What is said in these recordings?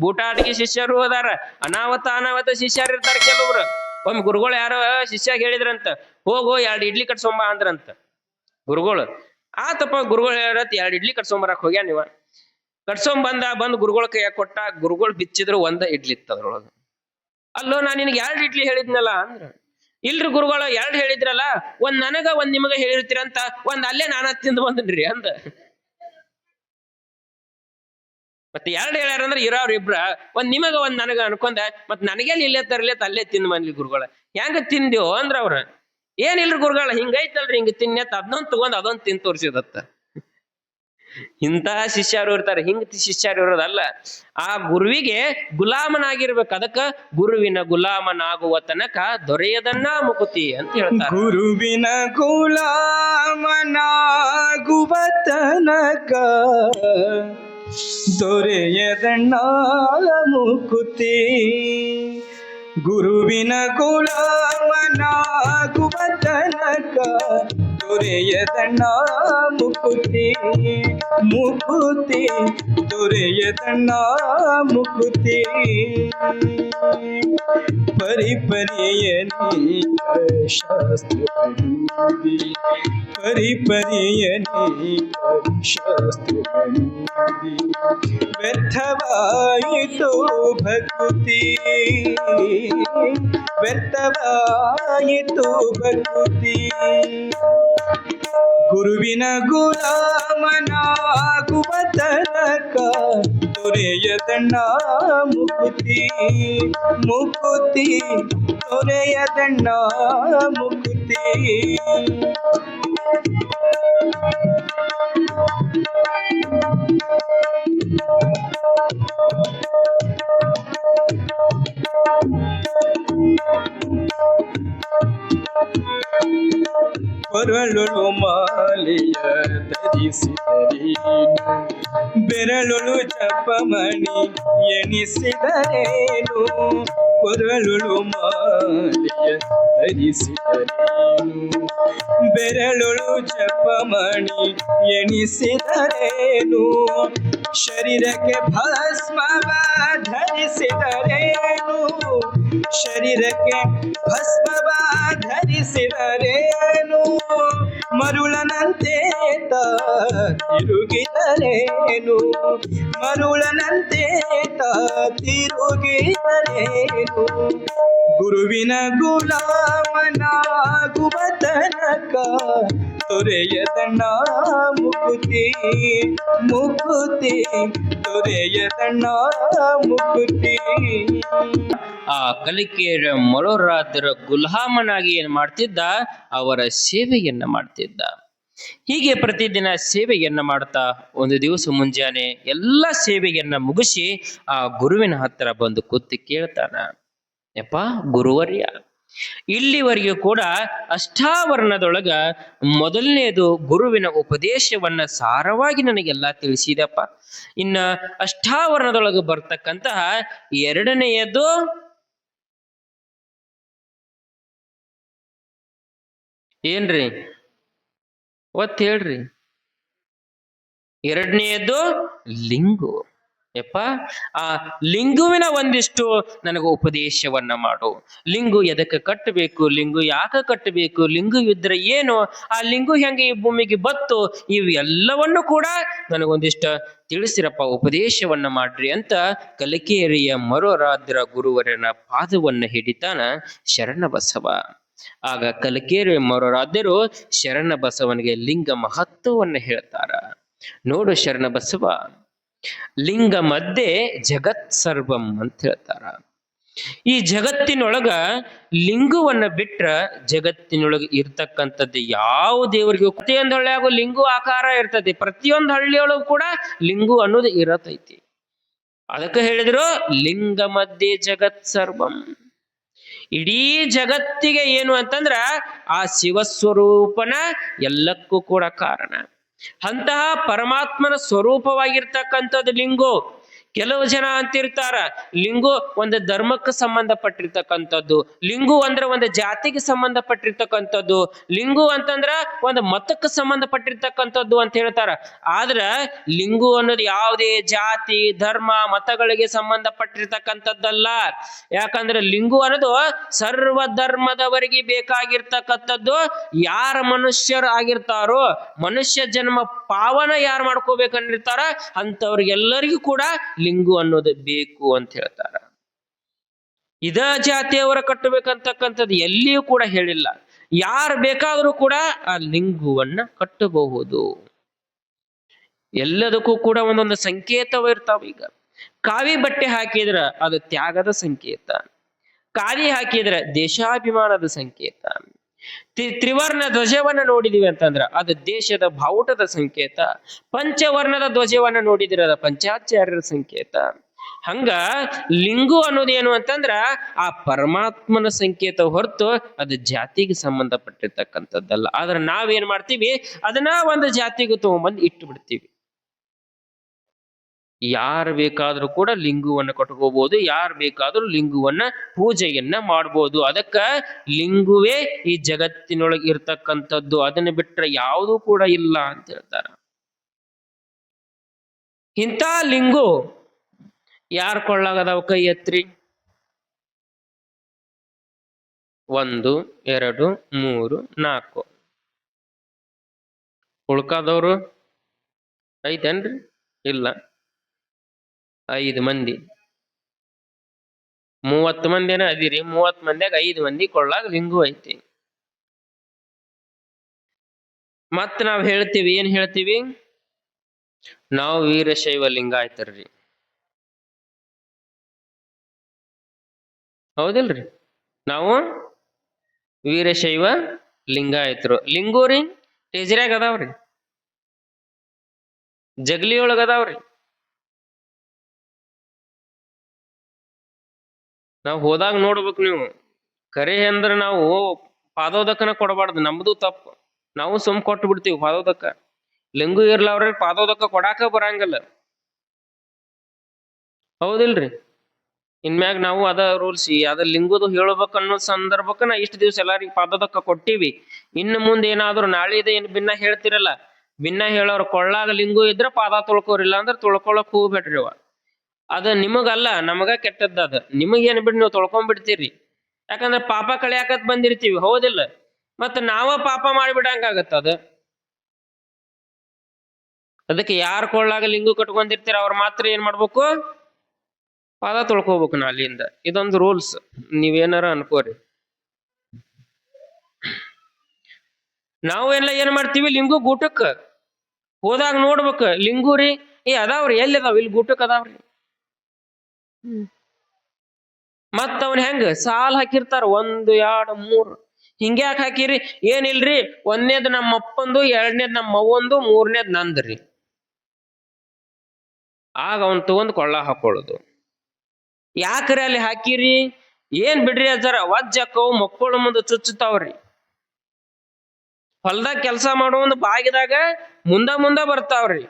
ಬೂಟಾಟಿಕೆ ಶಿಷ್ಯರು ಅದಾರ, ಅನಾವತ ಅನಾವತ ಶಿಷ್ಯರು ಇರ್ತಾರ ಕೆಲವ್ರು. ಒಮ್ಮೆ ಗುರುಗಳು ಯಾರೋ ಶಿಷ್ಯ ಹೇಳಿದ್ರಂತ, ಹೋಗೋ 2 ಇಡ್ಲಿ ಕಟ್ಸೊಂಬ ಅಂದ್ರಂತ ಗುರುಗಳು. ಆತಪ್ಪ ಗುರುಗಳು ಹೇಳತ್ 2 ಇಡ್ಲಿ ಕಟ್ಸೊಂಬರಕ್ ಹೋಗ್ಯ ನೀವ. ಬಂದ್ ಗುರುಗಳ ಕೈಯಾಗ ಕೊಟ್ಟ. ಗುರುಗಳು ಬಿಚ್ಚಿದ್ರು 1 ಇಡ್ಲಿ ಇತ್ತು ಅದ್ರೊಳಗ. ಅಲ್ಲೋ ನಾ ನಿನ್ಗೆ 2 ಇಡ್ಲಿ ಹೇಳಿದ್ನಲ್ಲ ಅಂದ್ರ. ಇಲ್ರಿ ಗುರುಗಳ 2 ಹೇಳಿದ್ರಲ್ಲ, 1 ನನಗ 1 ನಿಮಗ ಹೇಳಿರ್ತೀರಂತ 1 ಅಲ್ಲೇ ನಾನ ತಿಂದು ಬಂದನ್ರಿ ಅಂದ. ಮತ್ತೆ 2 ಹೇಳ್ಯಾರಂದ್ರ ಇರೋರು ಇಬ್ರ, 1 ನಿಮಗ 1 ನನಗ ಅನ್ಕೊಂಡ, ಮತ್ ನನಗೇನ್ ಇಲ್ಲೇ ತರ್ಲೇತ್ ಅಲ್ಲೇ ತಿಂದ್ ಬಂದ್ಲಿ ಗುರುಗಳ. ಹೆಂಗ ತಿಂದ್ಯೋ ಅಂದ್ರ ಅವ್ರ. ಏನಿಲ್ರಿ ಗುರುಗಳ ಹಿಂಗೈತಲ್ರಿ, ಹಿಂಗ ತಿನ್ನತ್ ಅದನ್ನೊಂದ್ ತಗೊಂಡ್ ಅದೊಂದ್ ತಿಂದ್ ತೋರ್ಸಿದತ್ತ. ಇಂತಹ ಶಿಷ್ಯರು ಇರ್ತಾರೆ. ಹಿಂಗ ಶಿಷ್ಯರು ಇರೋದಲ್ಲ, ಆ ಗುರುವಿಗೆ ಗುಲಾಮನಾಗಿರ್ಬೇಕು. ಅದಕ್ಕ ಗುರುವಿನ ಗುಲಾಮನಾಗುವ ತನಕ ದೊರೆಯದನ್ನ ಮುಕುತಿ ಅಂತ ಹೇಳ್ತಾರೆ. ಗುರುವಿನ ಗುಲಾಮನಾಗುವ ತನಕ ದೊರೆಯದಣ್ಣ ಮುಕುತಿ. ಗುರುವಿನ ಗುಲಾಮನಾಗುವ ತನಕ ದೊರೆಯದಣ್ಣ ಮುಕುತಿ. ಮುಕುತಿ ದೊರೆಯದಣ್ಣ ಮುಕುತಿ. ಪರಿಪರಿಯನಿ ಶಾಸ್ತ್ರ ಪರಿಪರಿಯನಿ ಶಾಸ್ತ್ರ ವ್ಯರ್ಥವಾಯಿತು ಭಕ್ತಿ. ವ್ಯರ್ಥವಾಯಿತು ಭಕ್ತಿ. ಗುರುವಿನ ಗುಲಾಮನಾಗುವ ತನಕ ದೊರೆಯದಣ್ಣ ಮುಕುತಿ. ಮುಕುತಿ ದೊರೆಯದಣ್ಣ ಮುಕುತಿ. ಕೊರಳುಳು ಮಾಲೆಯ ಧರಿಸಿದರೇನು, ಬೆರಳುಳು ಜಪಮಣಿ ಎಣಿಸಿದರೇನು. ಕೊರಳುಳು ಮಾಲೆಯ ಧರಿಸಿದರೇನು, ಬೆರಳುಳು ಜಪಮಣಿ ಎಣಿಸಿದರೇನು. ಶರೀರಕ್ಕೆ ಭಸ್ಮವ ಧರಿಸಿದರೇನು, ಶರೀರಕ್ಕೆ ಭಸ್ಮವ ಧರಿಸಿದರೇನು. ಮರುಳನಂತೆ ತಿರುಗಿದರೇನು, ಮರುಳನಂತೆ ತಿರುಗಿದರೇನು. ಗುರುವಿನ ಗುಲಾಮನಾಗುವ ತನಕ ದೊರೆಯದಣ್ಣ ಮುಕುತಿ. ಮುಕುತಿ ದೊರೆಯದಣ್ಣ ಮುಕುತಿ. ಆ ಕಲಿಕೆಯ ಮಳೋರಾದರ ಗುಲಾಮನಾಗಿ ಏನ್ ಮಾಡ್ತಿದ್ದ, ಅವರ ಸೇವೆಯನ್ನ ಮಾಡ್ತಿದ್ದ. ಹೀಗೆ ಪ್ರತಿದಿನ ಸೇವೆಯನ್ನ ಮಾಡ್ತಾ ಒಂದು ದಿವಸ ಮುಂಜಾನೆ ಎಲ್ಲ ಸೇವೆಯನ್ನ ಮುಗಿಸಿ ಆ ಗುರುವಿನ ಹತ್ರ ಬಂದು ಕೂತಿ ಕೇಳ್ತಾನ, ಯಪ್ಪ ಗುರುವರ್ಯ, ಇಲ್ಲಿವರೆಗೂ ಕೂಡ ಅಷ್ಟಾವರಣದೊಳಗ ಮೊದಲನೇದು ಗುರುವಿನ ಉಪದೇಶವನ್ನ ಸಾರವಾಗಿ ನನಗೆಲ್ಲ ತಿಳಿಸಿದಪ್ಪ. ಇನ್ನ ಅಷ್ಟಾವರಣದೊಳಗೆ ಬರ್ತಕ್ಕಂತಹ 2ನೆಯದು ಏನ್ರಿ ಒತ್ ಹೇಳ್ರಿ. 2ನೆಯದು ಲಿಂಗು. ಯಪ್ಪ ಆ ಲಿಂಗುವಿನ ಒಂದಿಷ್ಟು ನನಗೆ ಉಪದೇಶವನ್ನ ಮಾಡು. ಲಿಂಗು ಎದಕ್ಕೆ ಕಟ್ಟಬೇಕು, ಲಿಂಗು ಯಾಕೆ ಕಟ್ಟಬೇಕು, ಲಿಂಗು ಇದ್ರೆ ಏನು, ಆ ಲಿಂಗು ಹೆಂಗೆ ಈ ಭೂಮಿಗೆ ಬತ್ತು, ಇವೆಲ್ಲವನ್ನು ಕೂಡ ನನಗೊಂದಿಷ್ಟ ತಿಳಿಸಿರಪ್ಪ, ಉಪದೇಶವನ್ನ ಮಾಡ್ರಿ ಅಂತ ಕಲಿಕೇರಿಯ ಮರೋರಾದ್ರ ಗುರುವರನ ಪಾದವನ್ನ ಹಿಡಿತಾನ ಶರಣ ಬಸವ. ಆಗ ಕಲಿಕೇರಿಯ ಮರೋರಾದ್ಯರು ಶರಣ ಬಸವನಿಗೆ ಲಿಂಗ ಮಹತ್ವವನ್ನ ಹೇಳ್ತಾರ. ನೋಡು ಶರಣ ಬಸವ, ಲಿಂಗ ಮಧ್ಯೆ ಜಗತ್ ಸರ್ವಂ ಅಂತ ಹೇಳ್ತಾರ. ಈ ಜಗತ್ತಿನೊಳಗ ಲಿಂಗುವನ್ನ ಬಿಟ್ರ ಜಗತ್ತಿನೊಳಗ ಇರ್ತಕ್ಕಂಥದ್ದು ಯಾವ ದೇವರಿಗೂ. ಪ್ರತಿಯೊಂದು ಹಳ್ಳಿಯಾಗೂ ಲಿಂಗು ಆಕಾರ ಇರ್ತೈತಿ, ಪ್ರತಿಯೊಂದು ಹಳ್ಳಿಯೊಳಗೂ ಕೂಡ ಲಿಂಗು ಅನ್ನೋದು ಇರತೈತಿ. ಅದಕ್ಕೆ ಹೇಳಿದ್ರು ಲಿಂಗ ಮಧ್ಯೆ ಜಗತ್ ಸರ್ವಂ. ಇಡೀ ಜಗತ್ತಿಗೆ ಏನು ಅಂತಂದ್ರ ಆ ಶಿವಸ್ವರೂಪನ ಎಲ್ಲಕ್ಕೂ ಕೂಡ ಕಾರಣ. ಅಂತಹ ಪರಮಾತ್ಮನ ಸ್ವರೂಪವಾಗಿರ್ತಕ್ಕಂಥದ್ದು ಲಿಂಗು. ಕೆಲವು ಜನ ಅಂತಿರ್ತಾರ ಲಿಂಗು ಒಂದು ಧರ್ಮಕ್ಕೆ ಸಂಬಂಧಪಟ್ಟಿರ್ತಕ್ಕಂಥದ್ದು, ಲಿಂಗು ಅಂದ್ರೆ ಒಂದು ಜಾತಿಗೆ ಸಂಬಂಧಪಟ್ಟಿರ್ತಕ್ಕಂಥದ್ದು, ಲಿಂಗು ಅಂತಂದ್ರ ಒಂದು ಮತಕ್ಕೆ ಸಂಬಂಧಪಟ್ಟಿರ್ತಕ್ಕಂಥದ್ದು ಅಂತ ಹೇಳ್ತಾರ. ಆದ್ರ ಲಿಂಗು ಅನ್ನೋದು ಯಾವುದೇ ಜಾತಿ ಧರ್ಮ ಮತಗಳಿಗೆ ಸಂಬಂಧಪಟ್ಟಿರ್ತಕ್ಕಂಥದ್ದಲ್ಲ. ಯಾಕಂದ್ರೆ ಲಿಂಗು ಅನ್ನೋದು ಸರ್ವ ಧರ್ಮದವರಿಗೆ ಬೇಕಾಗಿರ್ತಕ್ಕಂಥದ್ದು. ಯಾರ ಮನುಷ್ಯರು ಆಗಿರ್ತಾರೋ, ಮನುಷ್ಯ ಜನ್ಮ ಪಾವನ ಯಾರು ಮಾಡ್ಕೋಬೇಕಂದಿರ್ತಾರ ಅಂತವ್ರಿಗೆಲ್ಲರಿಗೂ ಕೂಡ ಲಿಂಗು ಅನ್ನೋದು ಬೇಕು ಅಂತ ಹೇಳ್ತಾರ. ಇದ ಜಾತಿಯವರ ಕಟ್ಟಬೇಕಂತಕ್ಕಂಥದ್ದು ಎಲ್ಲಿಯೂ ಕೂಡ ಹೇಳಿಲ್ಲ. ಯಾರು ಬೇಕಾದರೂ ಕೂಡ ಆ ಲಿಂಗುವನ್ನ ಕಟ್ಟಬಹುದು. ಎಲ್ಲದಕ್ಕೂ ಕೂಡ ಒಂದೊಂದು ಸಂಕೇತವಿರ್ತಾವ. ಈಗ ಕಾವಿ ಬಟ್ಟೆ ಹಾಕಿದ್ರ ಅದು ತ್ಯಾಗದ ಸಂಕೇತ, ಖಾದಿ ಹಾಕಿದ್ರೆ ದೇಶಾಭಿಮಾನದ ಸಂಕೇತ, ತ್ರಿವರ್ಣ ಧ್ವಜವನ್ನ ನೋಡಿದಿವಿ ಅಂತಂದ್ರ ಅದು ದೇಶದ ಬಾವುಟದ ಸಂಕೇತ, ಪಂಚವರ್ಣದ ಧ್ವಜವನ್ನ ನೋಡಿದ್ರೆ ಅದು ಪಂಚಾಚಾರ್ಯರ ಸಂಕೇತ. ಹಂಗ ಲಿಂಗು ಅನ್ನೋದೇನು ಅಂತಂದ್ರ ಆ ಪರಮಾತ್ಮನ ಸಂಕೇತ ಹೊರತು ಅದು ಜಾತಿಗೆ ಸಂಬಂಧಪಟ್ಟಿರ್ತಕ್ಕಂಥದ್ದಲ್ಲ. ಆದ್ರೆ ನಾವೇನ್ ಮಾಡ್ತೀವಿ, ಅದನ್ನ ಒಂದು ಜಾತಿಗೆ ತಗೊಂಡ್ಬಂದು ಇಟ್ಟು ಬಿಡ್ತೀವಿ. ಯಾರು ಬೇಕಾದ್ರೂ ಕೂಡ ಲಿಂಗುವನ್ನ ಕಟ್ಕೋಬಹುದು, ಯಾರು ಬೇಕಾದ್ರೂ ಲಿಂಗುವನ್ನ ಪೂಜೆಯನ್ನ ಮಾಡ್ಬೋದು. ಅದಕ್ಕ ಲಿಂಗುವೇ ಈ ಜಗತ್ತಿನೊಳಗೆ ಇರ್ತಕ್ಕಂಥದ್ದು, ಅದನ್ನ ಬಿಟ್ರೆ ಯಾವುದೂ ಕೂಡ ಇಲ್ಲ ಅಂತ ಹೇಳ್ತಾರ. ಇಂಥ ಲಿಂಗು ಯಾರ ಕೊಳ್ಳಾಗದಾವ? ಕೈ ಎತ್ರಿ. 1 2 3 4. ಉಳ್ಕಾದವ್ರು ಐತೇನ್ರಿ? ಇಲ್ಲ, 5 ಮಂದಿ. 30 ಮಂದಿನ ಅದಿರಿ. 30 ಮಂದಿಯಾಗ 5 ಮಂದಿ ಕೊಳ್ಳಾಗ ಲಿಂಗು ಐತಿ. ಮತ್ ನಾವ್ ಹೇಳ್ತೀವಿ, ಏನ್ ಹೇಳ್ತೀವಿ? ನಾವು ವೀರಶೈವ ಲಿಂಗಾಯತರ್ರಿ, ಹೌದಿಲ್ರಿ? ನಾವು ವೀರಶೈವ ಲಿಂಗಾಯತರು. ಲಿಂಗೂರಿ ಟೇಜರ್ಯಾಗ ಅದಾವ್ರಿ, ಜಗಲಿ ಒಳಗ ಅದಾವ್ರಿ. ನಾವು ಹೋದಾಗ ನೋಡ್ಬೇಕು ನೀವು. ಕರೆ ಅಂದ್ರ ನಾವು ಪಾದೋದಕನ ಕೊಡಬಾರ್ದು, ನಮ್ದು ತಪ್ಪು. ನಾವು ಸುಮ್ ಕೊಟ್ಟು ಬಿಡ್ತೀವಿ ಪಾದೋದಕ. ಲಿಂಗು ಇರ್ಲಾವ್ರಿ ಪಾದೋದಕ ಕೊಡಾಕ ಬರಂಗಿಲ್ಲ, ಹೌದಿಲ್ರಿ? ಇನ್ಮ್ಯಾಗ ನಾವು ಅದ ರೂಲ್ಸ್, ಅದ ಲಿಂಗುದು ಹೇಳ್ಬೇಕು ಅನ್ನೋ ಸಂದರ್ಭಕ್ಕ ನಾ ಇಷ್ಟ ದಿವ್ಸ ಎಲ್ಲಾರಿಗೆ ಪಾದೋದಕ ಕೊಟ್ಟಿವಿ. ಇನ್ನು ಮುಂದೆ ಏನಾದ್ರು ನಾಳಿದ ಏನ್ ಭಿನ್ನ ಹೇಳ್ತಿರಲ್ಲ, ಭಿನ್ನ ಹೇಳೋರು ಕೊಳ್ಳಾಗ ಲಿಂಗು ಇದ್ರ ಪಾದ ತೊಳ್ಕೋರಿಲ್ಲ ಅಂದ್ರೆ ತೊಳ್ಕೊಳಕ್ ಹೋಗ್ಬೇಡ್ರಿ. ಅದ ನಿಮಗಲ್ಲ, ನಮಗ ಕೆಟ್ಟದ್ದ. ಅದ ನಿಮಗೇನ್ ಬಿಡ್ ನೀವು ತೊಳ್ಕೊಂಡ್ಬಿಡ್ತೀರಿ. ಯಾಕಂದ್ರೆ ಪಾಪ ಕಳಿಯಾಕತ್ ಬಂದಿರ್ತೀವಿ, ಹೌದಿಲ್ಲ? ಮತ್ತ ನಾವ ಪಾಪ ಮಾಡಿಬಿಡಂಗಾಗತ್ತ ಅದ. ಅದಕ್ಕೆ ಯಾರ ಕೊಳ್ಳಾಗ ಲಿಂಗು ಕಟ್ಕೊಂಡಿರ್ತೀರ ಅವ್ರ ಮಾತ್ರ ಏನ್ ಮಾಡ್ಬೇಕು? ಪಾದ ತೊಳ್ಕೋಬೇಕು ನಾಲಿಂದ. ಇದೊಂದು ರೂಲ್ಸ್, ನೀವೇನಾರ ಅನ್ಕೋರಿ. ನಾವೆಲ್ಲ ಏನ್ ಮಾಡ್ತೀವಿ, ಲಿಂಗು ಗೂಟಕ್ಕ ಹೋದಾಗ ನೋಡ್ಬೇಕ. ಲಿಂಗೂರಿ ಅದಾವ್ರಿ, ಎಲ್ಲಿ ಅದಾವ? ಇಲ್ಲಿ ಗೂಟಕ್ ಅದಾವ್ರಿ. ಮತ್ತ ಅವನ್ ಹೆಂಗ ಸಾಲ್ ಹಾಕಿರ್ತಾರ, 1 2 3. ಹಿಂಗ್ಯಾಕ್ ಹಾಕಿರಿ? ಏನಿಲ್ರಿ, 1ನೇದ್ ನಮ್ಮ ಅಪ್ಪಂದು, 2ನೇದ್ ನಮ್ಮ ಅವ್ವಂದು, 3ನೇದ್ ನಂದ್ರಿ. ಆಗ ಅವನ್ ತಗೊಂಡ್ ಕೊಳ್ಳ ಹಾಕೊಳ್ಳೋದು. ಯಾಕ್ರಿ ಅಲ್ಲಿ ಹಾಕಿರಿ? ಏನ್ ಬಿಡ್ರಿ ಅಜ್ಜಾರ, ವಜ್ಜಕ್ಕವು ಮಕ್ಕಳು ಮುಂದೆ ಚುಚ್ಚುತ್ತಾವ್ರಿ. ಹೊಲ್ದಾಗ ಕೆಲಸ ಮಾಡೋ ಒಂದು ಬಾಗಿದಾಗ ಮುಂದ ಬರ್ತಾವ್ರಿ.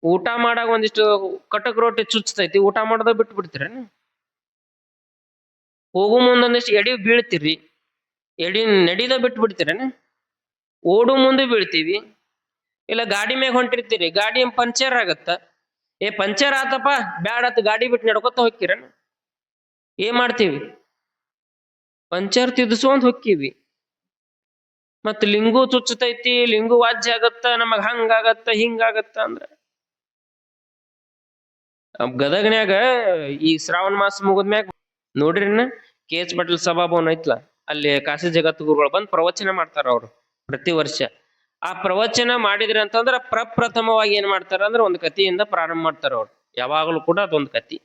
ಊಟ ಮಾಡಾಗ ಒಂದಿಷ್ಟು ಕಟಕ್ ರೊಟ್ಟಿ ಚುಚ್ಚತೈತಿ, ಊಟ ಮಾಡೋದ ಬಿಟ್ಟು ಬಿಡ್ತೀರೇನು? ಹೋಗು ಮುಂದೊಂದಿಷ್ಟು ಎಡಿ ಬೀಳ್ತೀರಿ, ಎಡಿ ನಡಿದ ಬಿಟ್ಟು ಬಿಡ್ತೀರೇನು? ಓಡು ಮುಂದೆ ಬೀಳ್ತೀವಿ. ಇಲ್ಲ ಗಾಡಿ ಮ್ಯಾಗ ಹೊಂಟಿರ್ತೀರಿ, ಗಾಡಿ ಪಂಚರ್ ಆಗತ್ತ. ಪಂಚರ್ ಆತಪ್ಪ ಬ್ಯಾಡತ್ ಗಾಡಿ ಬಿಟ್ಟು ನಡ್ಕೊತ ಹೋಗ್ತೀರೇನು? ಏನ್ ಮಾಡ್ತೀವಿ? ಪಂಚರ್ ತಿದ್ದುಸೋಂದ್ ಹೊಕ್ಕಿವಿ. ಮತ್ ಲಿಂಗು ಚುಚ್ಚತೈತಿ, ಲಿಂಗು ವಾಜ್ಯ ಆಗತ್ತ, ನಮಗ್ ಹಂಗಾಗತ್ತ ಹಿಂಗಾಗತ್ತ ಅಂದ್ರ. ಗದಗನ್ಯಾಗ ಈ ಶ್ರಾವಣ ಮಾಸ ಮುಗಿದ್ಮ್ಯಾಗ ನೋಡ್ರಿನ KH ಪಾಟೀಲ್ ಸಭಾಭವನ ಐತ್ಲಾ, ಅಲ್ಲಿ ಕಾಶಿ ಜಗದ್ಗುರುಗಳು ಬಂದ್ ಪ್ರವಚನ ಮಾಡ್ತಾರ ಅವ್ರು ಪ್ರತಿ ವರ್ಷ. ಆ ಪ್ರವಚನ ಮಾಡಿದ್ರಿ ಅಂತಂದ್ರ ಪ್ರಪ್ರಥಮವಾಗಿ ಏನ್ ಮಾಡ್ತಾರ ಅಂದ್ರ ಒಂದ್ ಕಥೆಯಿಂದ ಪ್ರಾರಂಭ ಮಾಡ್ತಾರ ಅವ್ರು. ಯಾವಾಗ್ಲೂ ಕೂಡ ಅದೊಂದ್ ಕತಿ.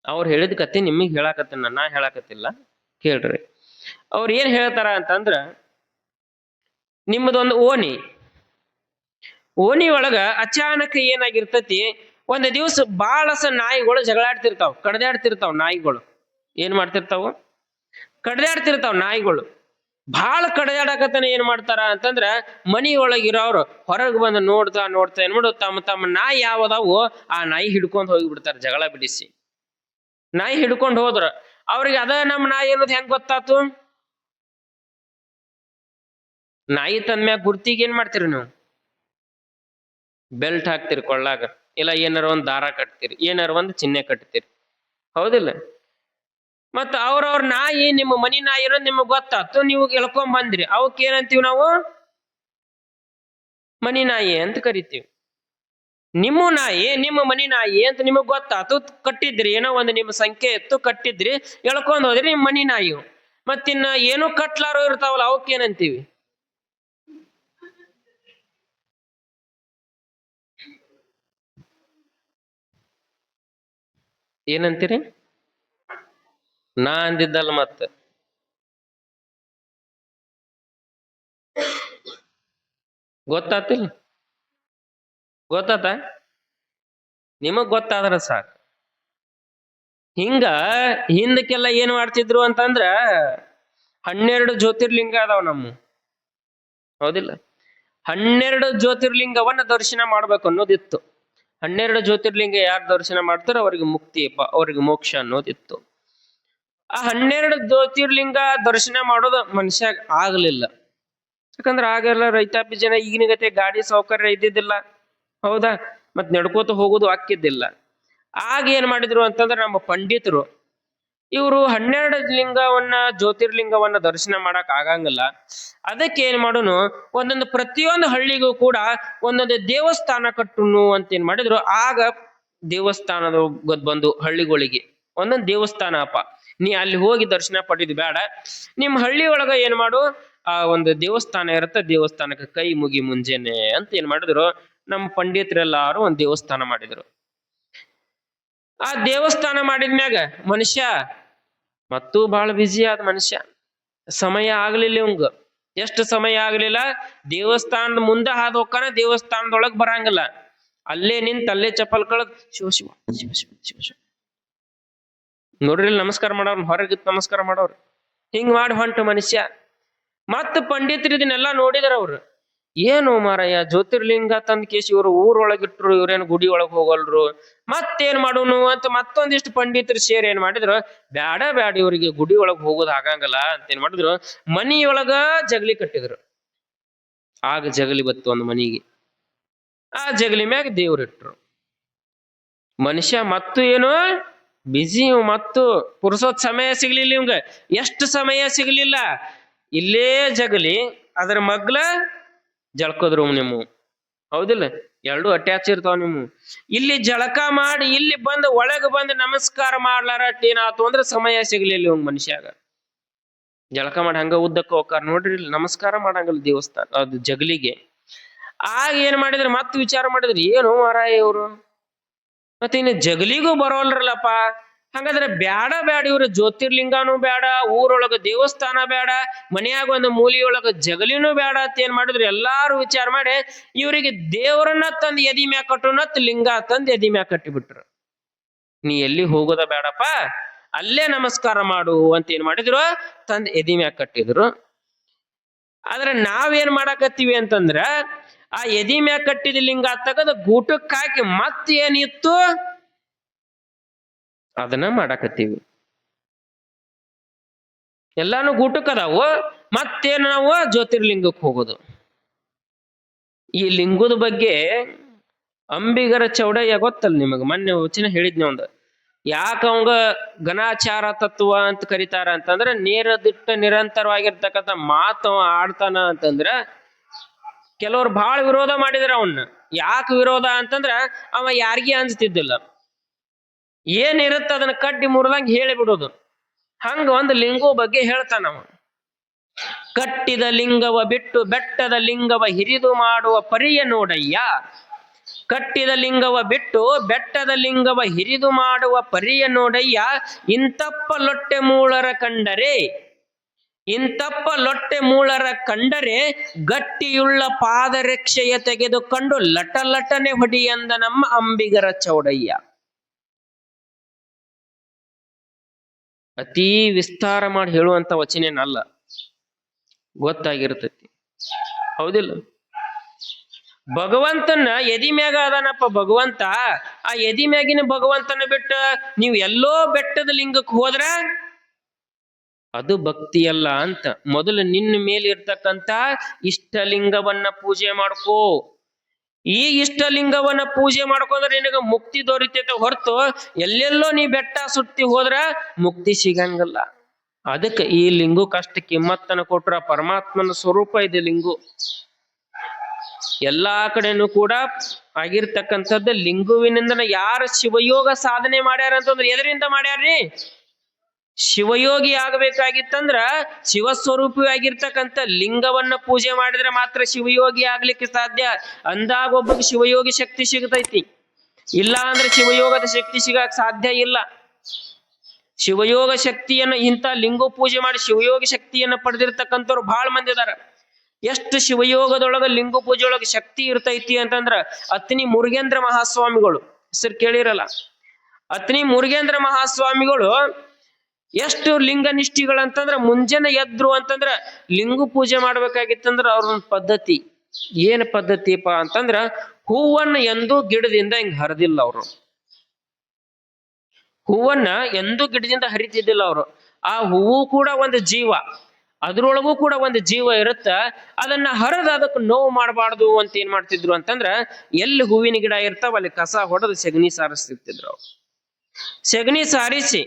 ಅವ್ರು ಹೇಳಿದ ಕತಿ ನಿಮಗ್ ಹೇಳಾಕತ್ತೀನ, ನಾ ಹೇಳಾಕತ್ತಿಲ್ಲ, ಕೇಳ್ರಿ. ಅವ್ರ ಏನ್ ಹೇಳ್ತಾರ ಅಂತಂದ್ರ, ನಿಮ್ಮದೊಂದು ಓಣಿ ಒಳಗ ಅಚಾನಕ್ ಏನಾಗಿರ್ತತಿ, ಒಂದ್ ದಿವ್ಸ ಬಾಳಸ ನಾಯಿಗಳು ಜಗಳಾಡ್ತಿರ್ತಾವ, ಕಡ್ದಾಡ್ತಿರ್ತಾವ. ನಾಯಿಗಳು ಏನ್ ಮಾಡ್ತಿರ್ತಾವ? ಕಡ್ದಾಡ್ತಿರ್ತಾವ ನಾಯಿಗಳು. ಬಹಳ ಕಡೆಯಾಡಕತನ ಏನ್ ಮಾಡ್ತಾರ ಅಂತಂದ್ರ ಮನಿಯೊಳಗಿರೋರು ಹೊರಗೆ ಬಂದು ನೋಡ್ತಾ ನೋಡ್ತಾ ಏನ್ ಮಾಡು ತಮ್ಮ ತಮ್ಮ ನಾಯಿ ಯಾವದಾವು ಆ ನಾಯಿ ಹಿಡ್ಕೊಂಡ್ ಹೋಗಿಬಿಡ್ತಾರ ಜಗಳ ಬಿಡಿಸಿ. ನಾಯಿ ಹಿಡ್ಕೊಂಡ್ ಹೋದ್ರ ಅವ್ರಿಗೆ ಅದ ನಮ್ಮ ನಾಯಿ ಅನ್ನೋದು ಹೆಂಗ್ ಗೊತ್ತಾತು? ನಾಯಿ ತಂದ್ಮ್ಯಾಗ ಗುರ್ತಿಗೆ ಏನ್ ಮಾಡ್ತೀರಿ ನೀವು? ಬೆಲ್ಟ್ ಹಾಕ್ತಿರಿ ಕೊಳ್ಳಾಗ, ಇಲ್ಲ ಏನಾರ ಒಂದ್ ದಾರ ಕಟ್ತೀರಿ, ಏನಾರ ಒಂದ್ ಚಿಹ್ನೆ ಕಟ್ತೀರಿ, ಹೌದಿಲ್ಲ? ಮತ್ತ ಅವ್ರವ್ರ ನಾಯಿ ನಿಮ್ಮ ಮನಿ ನಾಯಿ ಅನ್ನೋದು ನಿಮಗ್ ಗೊತ್ತಾತು, ನೀವು ಎಳ್ಕೊಂಡ್ ಬಂದ್ರಿ, ಅವಕ್ ಏನಂತೀವಿ ನಾವು? ಮನಿ ನಾಯಿ ಅಂತ ಕರಿತೀವಿ. ನಿಮ್ಮ ನಾಯಿ ನಿಮ್ಮ ಮನಿ ನಾಯಿ ಅಂತ ನಿಮಗ್ ಗೊತ್ತಾತು, ಕಟ್ಟಿದ್ರಿ, ಏನೋ ಒಂದು ನಿಮ್ಮ ಸಂಖ್ಯೆ ಎತ್ತು ಕಟ್ಟಿದ್ರಿ, ಎಳ್ಕೊಂಡ್ ಹೋದ್ರಿ, ನಿಮ್ ಮನಿ ನಾಯಿ. ಮತ್ತಿನ್ನ ಏನೋ ಕಟ್ಲಾರೋ ಇರ್ತಾವಲ್ಲ ಅವಕ್ ಏನಂತೀವಿ? ಏನಂತೀರಿ? ನಾ ಅಂದಿದ್ದಲ್ಲ ಮತ್ತ. ಗೊತ್ತಾತಿಲ್ಲ? ಗೊತ್ತಾತ? ನಿಮಗ್ ಗೊತ್ತಾದ್ರ ಸಾಕು. ಹಿಂಗ ಹಿಂದಕ್ಕೆಲ್ಲ ಏನ್ ಮಾಡ್ತಿದ್ರು ಅಂತಂದ್ರ 12 ಜ್ಯೋತಿರ್ಲಿಂಗ ಅದಾವ ನಮ್ಮ, ಹೌದಿಲ್ಲ? 12 ಜ್ಯೋತಿರ್ಲಿಂಗವನ್ನ ದರ್ಶನ ಮಾಡ್ಬೇಕು ಅನ್ನೋದಿತ್ತು. 12 ಜ್ಯೋತಿರ್ಲಿಂಗ ಯಾರು ದರ್ಶನ ಮಾಡ್ತಾರೋ ಅವ್ರಿಗೆ ಮುಕ್ತಿ, ಅವ್ರಿಗೆ ಮೋಕ್ಷ ಅನ್ನೋದಿತ್ತು. ಆ 12 ಜ್ಯೋತಿರ್ಲಿಂಗ ದರ್ಶನ ಮಾಡೋದು ಮನುಷ್ಯ ಆಗ್ಲಿಲ್ಲ. ಯಾಕಂದ್ರ ಆಗೆಲ್ಲ ರೈತಾಪಿ ಜನ ಈಗಿನ ಗತೆ ಗಾಡಿ ಸೌಕರ್ಯ ಇದ್ದಿದ್ದಿಲ್ಲ, ಹೌದಾ? ಮತ್ ನಡ್ಕೋತ ಹೋಗೋದು ಆಕ್ಕಿದ್ದಿಲ್ಲ. ಆಗ ಏನ್ ಮಾಡಿದ್ರು ಅಂತಂದ್ರೆ ನಮ್ಮ ಪಂಡಿತರು ಇವರು 12 ಲಿಂಗವನ್ನ ಜ್ಯೋತಿರ್ಲಿಂಗವನ್ನ ದರ್ಶನ ಮಾಡಕ್ ಆಗಂಗಿಲ್ಲ. ಅದಕ್ಕೆ ಏನ್ ಮಾಡೋನು, ಒಂದೊಂದು ಪ್ರತಿಯೊಂದು ಹಳ್ಳಿಗೂ ಕೂಡ ಒಂದೊಂದು ದೇವಸ್ಥಾನ ಕಟ್ಟುನು ಅಂತ ಏನ್ ಮಾಡಿದ್ರು. ಆಗ ದೇವಸ್ಥಾನದ ಬಂದು ಹಳ್ಳಿಗಳಿಗೆ ಒಂದೊಂದು ದೇವಸ್ಥಾನ ಅಪ್ಪ, ನೀ ಅಲ್ಲಿ ಹೋಗಿ ದರ್ಶನ ಪಡೆದು ಬೇಡ, ನಿಮ್ ಹಳ್ಳಿ ಒಳಗ ಏನ್ ಮಾಡು, ಆ ಒಂದು ದೇವಸ್ಥಾನ ಇರುತ್ತೆ, ದೇವಸ್ಥಾನಕ್ಕೆ ಕೈ ಮುಗಿ ಮುಂಜಾನೆ ಅಂತ ಏನ್ ಮಾಡಿದ್ರು ನಮ್ಮ ಪಂಡಿತರೆಲ್ಲಾರು ಒಂದ್ ದೇವಸ್ಥಾನ ಮಾಡಿದ್ರು. ಆ ದೇವಸ್ಥಾನ ಮಾಡಿದ್ಮ್ಯಾಗ ಮನುಷ್ಯ ಮತ್ತೂ ಬಹಳ ಬ್ಯುಸಿ ಆದ ಮನುಷ್ಯ. ಸಮಯ ಆಗ್ಲಿಲ್ಲ ಇವಂಗ. ಎಷ್ಟು ಸಮಯ ಆಗ್ಲಿಲ್ಲ, ದೇವಸ್ಥಾನದ ಮುಂದೆ ಹಾದು ಹೋಗ್ತಾನ, ದೇವಸ್ಥಾನದೊಳಗ್ ಬರಂಗಿಲ್ಲ. ಅಲ್ಲೇ ನಿಂತ ಅಲ್ಲೇ ಚಪ್ಪಲ್ ಕಳದ್ ಶಿವ ಶಿವ ಶಿವ ಶಿವ ಶಿವ ಶಿವ ನೋಡ್ರಿ, ನಮಸ್ಕಾರ ಮಾಡೋರು ಹೊರಗಿತ್ ನಮಸ್ಕಾರ ಮಾಡೋರು, ಹಿಂಗ್ ಮಾಡಿ ಹೊಂಟ ಮನುಷ್ಯ. ಮತ್ತ ಪಂಡಿತರು ಇದನ್ನೆಲ್ಲಾ ನೋಡಿದ್ರ ಅವ್ರು, ಏನು ಮಾರಯ್ಯ ಜ್ಯೋತಿರ್ಲಿಂಗ ತಂದ್ ಕೇಸಿ ಇವ್ರು ಊರೊಳಗಿಟ್ರು, ಇವ್ರೇನು ಗುಡಿ ಒಳಗ್ ಹೋಗಲ್ರು, ಮತ್ತೇನ್ ಮಾಡೋನು ಅಂತ ಮತ್ತೊಂದಿಷ್ಟು ಪಂಡಿತರು ಸೇರಿ ಏನ್ ಮಾಡಿದ್ರು, ಬ್ಯಾಡ ಬ್ಯಾಡ ಇವ್ರಿಗೆ ಗುಡಿ ಒಳಗ್ ಹೋಗೋದ್ ಆಗಂಗಲ್ಲ ಅಂತ ಏನ್ ಮಾಡಿದ್ರು, ಮನಿಯೊಳಗ ಜಗಲಿ ಕಟ್ಟಿದ್ರು. ಆಗ ಜಗಲಿ ಬತ್ತು ಒಂದು ಮನಿಗೆ. ಆ ಜಗಲಿ ಮ್ಯಾಗ ದೇವ್ರಿಟ್ರು. ಮನುಷ್ಯ ಮತ್ತು ಏನು ಬಿಜಿ, ಮತ್ತು ಪುರುಸೋತ್ ಸಮಯ ಸಿಗ್ಲಿಲ್ಲ ಇವಂಗ. ಎಷ್ಟು ಸಮಯ ಸಿಗ್ಲಿಲ್ಲ, ಇಲ್ಲೇ ಜಗಲಿ, ಅದ್ರ ಮಗ್ಲ ಜಳ್ಕೋದ್ರು ನಿಮ್ಮ, ಹೌದಿಲ್ಲ? ಎರಡು ಅಟ್ಯಾಚ್ ಇರ್ತಾವ ನಿಮ್ಮ. ಇಲ್ಲಿ ಜಳಕ ಮಾಡಿ ಇಲ್ಲಿ ಬಂದು ಒಳಗೆ ಬಂದು ನಮಸ್ಕಾರ ಮಾಡ್ಲಾರ ಏನಾತು ಅಂದ್ರೆ ಸಮಯ ಸಿಗ್ಲಿಲ್ಲ ಇವಂಗ ಮನುಷ್ಯಾಗ. ಜಳಕ ಮಾಡಿ ಹಂಗ ಉದ್ದಕ್ಕ ಹೋಗ್ತಾರ ನೋಡ್ರಿ, ನಮಸ್ಕಾರ ಮಾಡಂಗಿಲ್ಲ ದೇವಸ್ಥಾನ ಅದು ಜಗಲಿಗೆ. ಆಗ ಏನ್ ಮಾಡಿದ್ರು, ಮತ್ ವಿಚಾರ ಮಾಡಿದ್ರು, ಏನು ಮಾರಾಯ ಇವ್ರು, ಮತ್ತೆ ಇನ್ನು ಜಗಲಿಗೂ ಬರೋಲ್ರಲ್ಲಪ್ಪ, ಹಂಗಾದ್ರೆ ಬ್ಯಾಡ ಬ್ಯಾಡ, ಇವ್ರು ಜ್ಯೋತಿರ್ಲಿಂಗಾನು ಬೇಡ, ಊರೊಳಗ ದೇವಸ್ಥಾನ ಬೇಡ, ಮನೆಯಾಗ ಒಂದು ಮೂಲಿಯೊಳಗ ಜಗಲಿನೂ ಬೇಡ ಅಂತ ಏನ್ ಮಾಡಿದ್ರು, ಎಲ್ಲಾರು ವಿಚಾರ ಮಾಡಿ ಇವ್ರಿಗೆ ದೇವರನ್ನ ತಂದು ಎದಿ ಮ್ಯಾಗ ಕಟ್ಟುನತ್ ಲಿಂಗ ತಂದು ಎದಿ ಮ್ಯಾಗ ಕಟ್ಟಿಬಿಟ್ರು. ನೀ ಎಲ್ಲಿ ಹೋಗೋದ ಬೇಡಪ್ಪ, ಅಲ್ಲೇ ನಮಸ್ಕಾರ ಮಾಡು ಅಂತ ಏನ್ ಮಾಡಿದ್ರು, ತಂದು ಎದಿ ಮ್ಯಾಗ ಕಟ್ಟಿದ್ರು. ಆದ್ರೆ ನಾವೇನ್ ಮಾಡಾಕತ್ತೀವಿ ಅಂತಂದ್ರ, ಆ ಎದಿ ಮ್ಯಾಗ ಕಟ್ಟಿದ ಲಿಂಗ ತಗದ ಗೂಟಕ್ಕೆ ಹಾಕಿ ಮತ್ ಏನಿತ್ತು ಅದನ್ನ ಮಾಡಾಕತ್ತೀವಿ. ಎಲ್ಲಾನು ಗೂಟಕ್ಕೆ ಅದಾವು, ಮತ್ತೇನು ನಾವು ಜ್ಯೋತಿರ್ಲಿಂಗಕ್ಕೆ ಹೋಗೋದು. ಈ ಲಿಂಗದ ಬಗ್ಗೆ ಅಂಬಿಗರ ಚೌಡಯ್ಯ ಗೊತ್ತಲ್ಲ ನಿಮಗ, ಮೊನ್ನೆ ವಚನ ಹೇಳಿದ್ನಿ ಒಂದು. ಯಾಕ ಅವಂಗ ಘನಾಚಾರ ತತ್ವ ಅಂತ ಕರೀತಾರ ಅಂತಂದ್ರ, ನೇರದಿಟ್ಟ ನಿರಂತರವಾಗಿರ್ತಕ್ಕಂಥ ಮಾತು ಆಡ್ತಾನ ಅಂತಂದ್ರ, ಕೆಲವ್ರು ಬಹಳ ವಿರೋಧ ಮಾಡಿದ್ರ ಅವನ್ನ. ಯಾಕೆ ವಿರೋಧ ಅಂತಂದ್ರ, ಅವ ಯಾರಿಗಿ ಅಂಜ್ತಿದ್ದಿಲ್ಲ, ಏನಿರುತ್ತ ಅದನ್ನ ಕಡ್ಡಿ ಮುರಿದಂಗ ಹೇಳಿಬಿಡೋದು. ಹಂಗ ಒಂದು ಲಿಂಗೋ ಬಗ್ಗೆ ಹೇಳ್ತಾನವ. ಕಟ್ಟಿದ ಲಿಂಗವ ಬಿಟ್ಟು ಬೆಟ್ಟದ ಲಿಂಗವ ಹಿರಿದು ಮಾಡುವ ಪರಿಯ ನೋಡಯ್ಯ, ಕಟ್ಟಿದ ಲಿಂಗವ ಬಿಟ್ಟು ಬೆಟ್ಟದ ಲಿಂಗವ ಹಿರಿದು ಮಾಡುವ ಪರಿಯ ನೋಡಯ್ಯ, ಇಂತಪ್ಪ ಲೊಟ್ಟೆ ಮೂಳರ ಕಂಡರೆ, ಇಂತಪ್ಪ ಲೊಟ್ಟೆ ಮೂಳರ ಕಂಡರೆ ಗಟ್ಟಿಯುಳ್ಳ ಪಾದರಕ್ಷೆಯ ತೆಗೆದುಕೊಂಡು ಲಟ ಲಟನೆ ಹೊಡಿಯಂದ ನಮ್ಮ ಅಂಬಿಗರ ಚೌಡಯ್ಯ. ಅತೀ ವಿಸ್ತಾರ ಮಾಡಿ ಹೇಳುವಂತ ವಚನೇನಲ್ಲ, ಗೊತ್ತಾಗಿರ್ತೈತಿ. ಹೌದಿಲ್ಲ? ಭಗವಂತನ ಎದಿ ಮ್ಯಾಗ ಅದಾನಪ್ಪ ಭಗವಂತ. ಆ ಎದಿ ಮ್ಯಾಗಿನ ಭಗವಂತನ ಬಿಟ್ಟ ನೀವು ಎಲ್ಲೋ ಬೆಟ್ಟದ ಲಿಂಗಕ್ಕೆ ಹೋದ್ರ ಅದು ಭಕ್ತಿ ಅಲ್ಲ ಅಂತ. ಮೊದಲು ನಿನ್ನ ಮೇಲೆ ಇರ್ತಕ್ಕಂತ ಇಷ್ಟಲಿಂಗವನ್ನ ಪೂಜೆ ಮಾಡ್ಕೋ. ಈ ಇಷ್ಟಲಿಂಗವನ್ನ ಪೂಜೆ ಮಾಡ್ಕೊಂಡ್ರೆ ನಿನಗ ಮುಕ್ತಿ ದೊರಿತೈತೆ ಹೊರತು ಎಲ್ಲೆಲ್ಲೋ ನೀ ಬೆಟ್ಟ ಸುತ್ತಿ ಹೋದ್ರ ಮುಕ್ತಿ ಸಿಗಂಗಿಲ್ಲ. ಅದಕ್ಕೆ ಈ ಲಿಂಗು ಕಷ್ಟ ಕಿಮ್ಮತ್ತನ ಕೊಟ್ರ ಪರಮಾತ್ಮನ ಸ್ವರೂಪ ಇದೆ ಲಿಂಗು. ಎಲ್ಲಾ ಕಡೆನೂ ಕೂಡ ಆಗಿರ್ತಕ್ಕಂಥದ್ದು ಲಿಂಗುವಿನಿಂದ. ಯಾರು ಶಿವಯೋಗ ಸಾಧನೆ ಮಾಡ್ಯಾರ ಅಂತಂದ್ರೆ ಎದರಿಂದ ಮಾಡ್ಯಾರ್ರಿ? ಶಿವಯೋಗಿ ಆಗ್ಬೇಕಾಗಿತ್ತಂದ್ರ ಶಿವಸ್ವರೂಪಿ ಆಗಿರ್ತಕ್ಕಂಥ ಲಿಂಗವನ್ನ ಪೂಜೆ ಮಾಡಿದ್ರೆ ಮಾತ್ರ ಶಿವಯೋಗಿ ಆಗ್ಲಿಕ್ಕೆ ಸಾಧ್ಯ. ಅಂದಾಗ ಒಬ್ಬಗೆ ಶಿವಯೋಗಿ ಶಕ್ತಿ ಸಿಗತೈತಿ. ಇಲ್ಲ ಅಂದ್ರೆ ಶಿವಯೋಗದ ಶಕ್ತಿ ಸಿಗಕ್ ಸಾಧ್ಯ ಇಲ್ಲ. ಶಿವಯೋಗ ಶಕ್ತಿಯನ್ನು ಇಂಥ ಲಿಂಗು ಪೂಜೆ ಮಾಡಿ ಶಿವಯೋಗಿ ಶಕ್ತಿಯನ್ನ ಪಡೆದಿರ್ತಕ್ಕಂಥವ್ರು ಬಹಳ ಮಂದಿ ಇದಾರ. ಎಷ್ಟು ಶಿವಯೋಗದೊಳಗ ಲಿಂಗು ಪೂಜೆ ಒಳಗ ಶಕ್ತಿ ಇರ್ತೈತಿ ಅಂತಂದ್ರ ಅತ್ನಿ ಮುರುಗೇಂದ್ರ ಮಹಾಸ್ವಾಮಿಗಳು ಹೆಸರು ಕೇಳಿರಲ್ಲ. ಅತ್ನಿ ಮುರುಗೇಂದ್ರ ಮಹಾಸ್ವಾಮಿಗಳು ಎಷ್ಟು ಲಿಂಗ ನಿಷ್ಠಿಗಳಂತಂದ್ರ ಮುಂಜಾನೆ ಎದ್ರು ಅಂತಂದ್ರ ಲಿಂಗು ಪೂಜೆ ಮಾಡ್ಬೇಕಾಗಿತ್ತಂದ್ರ ಅವ್ರೊಂದ್ ಪದ್ಧತಿ. ಏನ್ ಪದ್ಧತಿಪ್ಪ ಅಂತಂದ್ರ ಹೂವನ್ನ ಎಂದೂ ಗಿಡದಿಂದ ಹಿಂಗ್ ಹರಿದಿಲ್ಲ ಅವರು. ಹೂವನ್ನ ಎಂದೂ ಗಿಡದಿಂದ ಹರಿತಿದ್ದಿಲ್ಲ ಅವರು. ಆ ಹೂವು ಕೂಡ ಒಂದು ಜೀವ, ಅದ್ರೊಳಗೂ ಕೂಡ ಒಂದು ಜೀವ ಇರುತ್ತ. ಅದನ್ನ ಹರಿದ ಅದಕ್ಕೆ ನೋವು ಮಾಡಬಾರ್ದು ಅಂತ ಏನ್ ಮಾಡ್ತಿದ್ರು ಅಂತಂದ್ರ ಎಲ್ಲಿ ಹೂವಿನ ಗಿಡ ಇರ್ತಾವ ಅಲ್ಲಿ ಕಸ ಹೊಡೆದು ಸೆಗಣಿ ಸಾರಿಸ್ತಿರ್ತಿದ್ರು ಅವ್ರು. ಸೆಗಣಿ ಸಾರಿಸಿ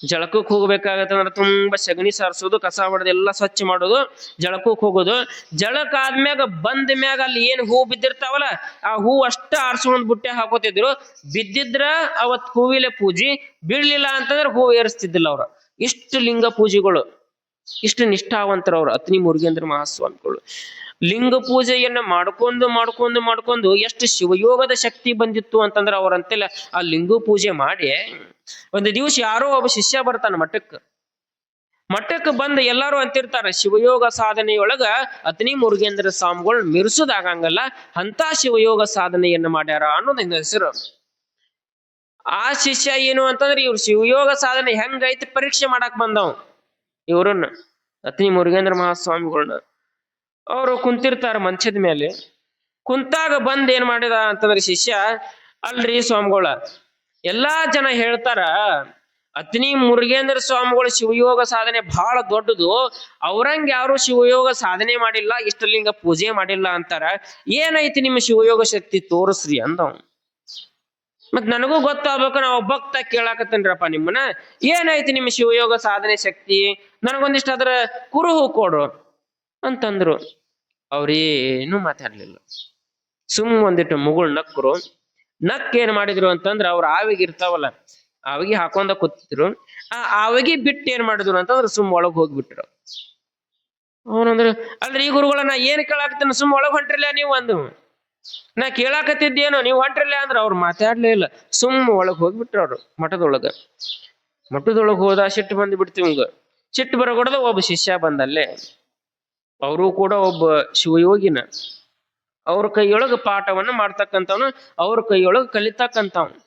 ಜಳಕಕ್ಕೆ ಹೋಗ್ಬೇಕಾಗತ್ತಂದ್ರ ತುಂಬಾ ಸೆಗಣಿ ಸಾರಿಸೋದು, ಕಸ ಹೊಡೆದೆಲ್ಲ ಸ್ವಚ್ಛ ಮಾಡೋದು, ಜಳಕಕ್ಕೆ ಹೋಗೋದು. ಜಳಕ ಆದ್ಮ್ಯಾಗ ಬಂದ ಮ್ಯಾಗ ಅಲ್ಲಿ ಏನ್ ಹೂ ಬಿದ್ದಿರ್ತಾವಲ್ಲ ಆ ಹೂ ಅಷ್ಟ ಆರ್ಸ್ಕೊಂಡ್ ಬುಟ್ಟೆ ಹಾಕೋತಿದ್ರು. ಬಿದ್ದಿದ್ರ ಅವತ್ ಹೂವಿಲೆ ಪೂಜೆ, ಬೀಳ್ಲಿಲ್ಲ ಅಂತಂದ್ರೆ ಹೂ ಏರಿಸ್ತಿದ್ದಿಲ್ಲ ಅವ್ರ. ಇಷ್ಟು ಲಿಂಗ ಪೂಜೆಗಳು, ಇಷ್ಟು ನಿಷ್ಠಾವಂತರವ್ರು ಅತ್ನಿ ಮುರುಗೇಂದ್ರ ಮಹಾಸ್ವಾಮಿಗಳು. ಲಿಂಗ ಪೂಜೆಯನ್ನ ಮಾಡ್ಕೊಂಡು ಎಷ್ಟು ಶಿವಯೋಗದ ಶಕ್ತಿ ಬಂದಿತ್ತು ಅಂತಂದ್ರ ಅವ್ರಂತೆಲ್ಲ ಆ ಲಿಂಗು ಪೂಜೆ ಮಾಡಿ ಒಂದು ದಿವಸ ಯಾರೋ ಒಬ್ಬ ಶಿಷ್ಯ ಬರ್ತಾನ ಮಠಕ್ಕೆ ಬಂದು ಎಲ್ಲಾರು ಅಂತಿರ್ತಾರ ಶಿವಯೋಗ ಸಾಧನೆಯೊಳಗ ಅತ್ನಿ ಮುರುಗೇಂದ್ರ ಸ್ವಾಮಿಗಳು ಮಿರ್ಸುದಾಗಂಗಲ್ಲ ಅಂತ ಶಿವಯೋಗ ಸಾಧನೆಯನ್ನ ಮಾಡ್ಯಾರ ಅನ್ನೋದ್ ಹೆಸರು. ಆ ಶಿಷ್ಯ ಏನು ಅಂತಂದ್ರೆ ಇವ್ರು ಶಿವಯೋಗ ಸಾಧನೆ ಹೆಂಗೈತಿ ಪರೀಕ್ಷೆ ಮಾಡಕ್ ಬಂದವ್ ಇವ್ರನ್ನ, ಅತ್ನಿ ಮುರುಗೇಂದ್ರ ಮಹಾಸ್ವಾಮಿಗಳನ್ನ. ಅವರು ಕುಂತಿರ್ತಾರ ಮಂಚದ ಮೇಲೆ. ಕುಂತಾಗ ಬಂದ್ ಏನ್ ಮಾಡಿದ ಅಂತಂದ್ರೆ ಶಿಷ್ಯ, ಅಲ್ರಿ ಸ್ವಾಮಿಗಳ ಎಲ್ಲಾ ಜನ ಹೇಳ್ತಾರ ಅತ್ನಿ ಮುರುಗೇಂದ್ರ ಸ್ವಾಮಿಗಳು ಶಿವಯೋಗ ಸಾಧನೆ ಬಹಳ ದೊಡ್ಡದು, ಅವ್ರಂಗ ಯಾರು ಶಿವಯೋಗ ಸಾಧನೆ ಮಾಡಿಲ್ಲ, ಇಷ್ಟಲಿಂಗ ಪೂಜೆ ಮಾಡಿಲ್ಲ ಅಂತಾರ. ಏನೈತಿ ನಿಮ್ಮ ಶಿವಯೋಗ ಶಕ್ತಿ ತೋರಿಸ್ರಿ ಅಂದವ್. ಮತ್ ನನಗೂ ಗೊತ್ತಾಗ್ಬೇಕು, ನಾವು ಭಕ್ತ ಕೇಳಾಕತ್ತೇನ್ರಪ್ಪ ನಿಮ್ಮನ್ನ, ಏನೈತಿ ನಿಮ್ಮ ಶಿವಯೋಗ ಸಾಧನೆ ಶಕ್ತಿ, ನನಗೊಂದಿಷ್ಟ ಅದ್ರ ಕುರುಹು ಕೊಡು ಅಂತಂದ್ರು. ಅವ್ರೇನು ಮಾತಾಡ್ಲಿಲ್ಲ. ಒಂದಿಟ್ಟು ಮುಗುಳ್ ನಕ್ಕರು. ಏನ್ ಮಾಡಿದ್ರು ಅಂತಂದ್ರ ಅವ್ರ ಆವಿಗೆ ಇರ್ತಾವಲ್ಲ ಆವಿಗೆ ಹಾಕೊಂಡ ಕೂತಿದ್ರು. ಆ ಆವಿಗೆ ಬಿಟ್ಟು ಏನ್ ಮಾಡಿದ್ರು ಅಂತಂದ್ರ ಒಳಗ್ ಹೋಗ್ಬಿಟ್ರು. ಅವನಂದ್ರ ಅಲ್ರಿ ಈ ಗುರುಗಳ ನಾ ಏನ್ ಕೇಳಾಕತ್ತೇನ, ಒಳಗ್ ಹೊಂಟ್ರಿಲ್ಲ ನೀವು ಅಂದು. ನಾ ಕೇಳಾಕತ್ತಿದ್ದೇನೋ ನೀವು ಹೊಂಟ್ರಿಲ್ಲ ಅಂದ್ರ ಅವ್ರು ಮಾತಾಡ್ಲೇ ಇಲ್ಲ. ಒಳಗ್ ಹೋಗ್ಬಿಟ್ರು ಅವ್ರು ಮಠದೊಳಗ್ ಹೋದ. ಸಿಟ್ಟು ಬಂದ್ ಬಿಡ್ತಿವಂಗ. ಸಿಟ್ಟು ಬರಗೊಡದ ಒಬ್ಬ ಶಿಷ್ಯ ಬಂದಲ್ಲೇ. ಅವರು ಕೂಡ ಒಬ್ಬ ಶಿವಯೋಗಿನ. ಅವ್ರ ಕೈಯೊಳಗ ಪಾಠವನ್ನ ಮಾಡ್ತಕ್ಕಂಥವ್ನು, ಅವ್ರ ಕೈಯೊಳಗ ಕಲಿತಕ್ಕಂಥವ್ನು.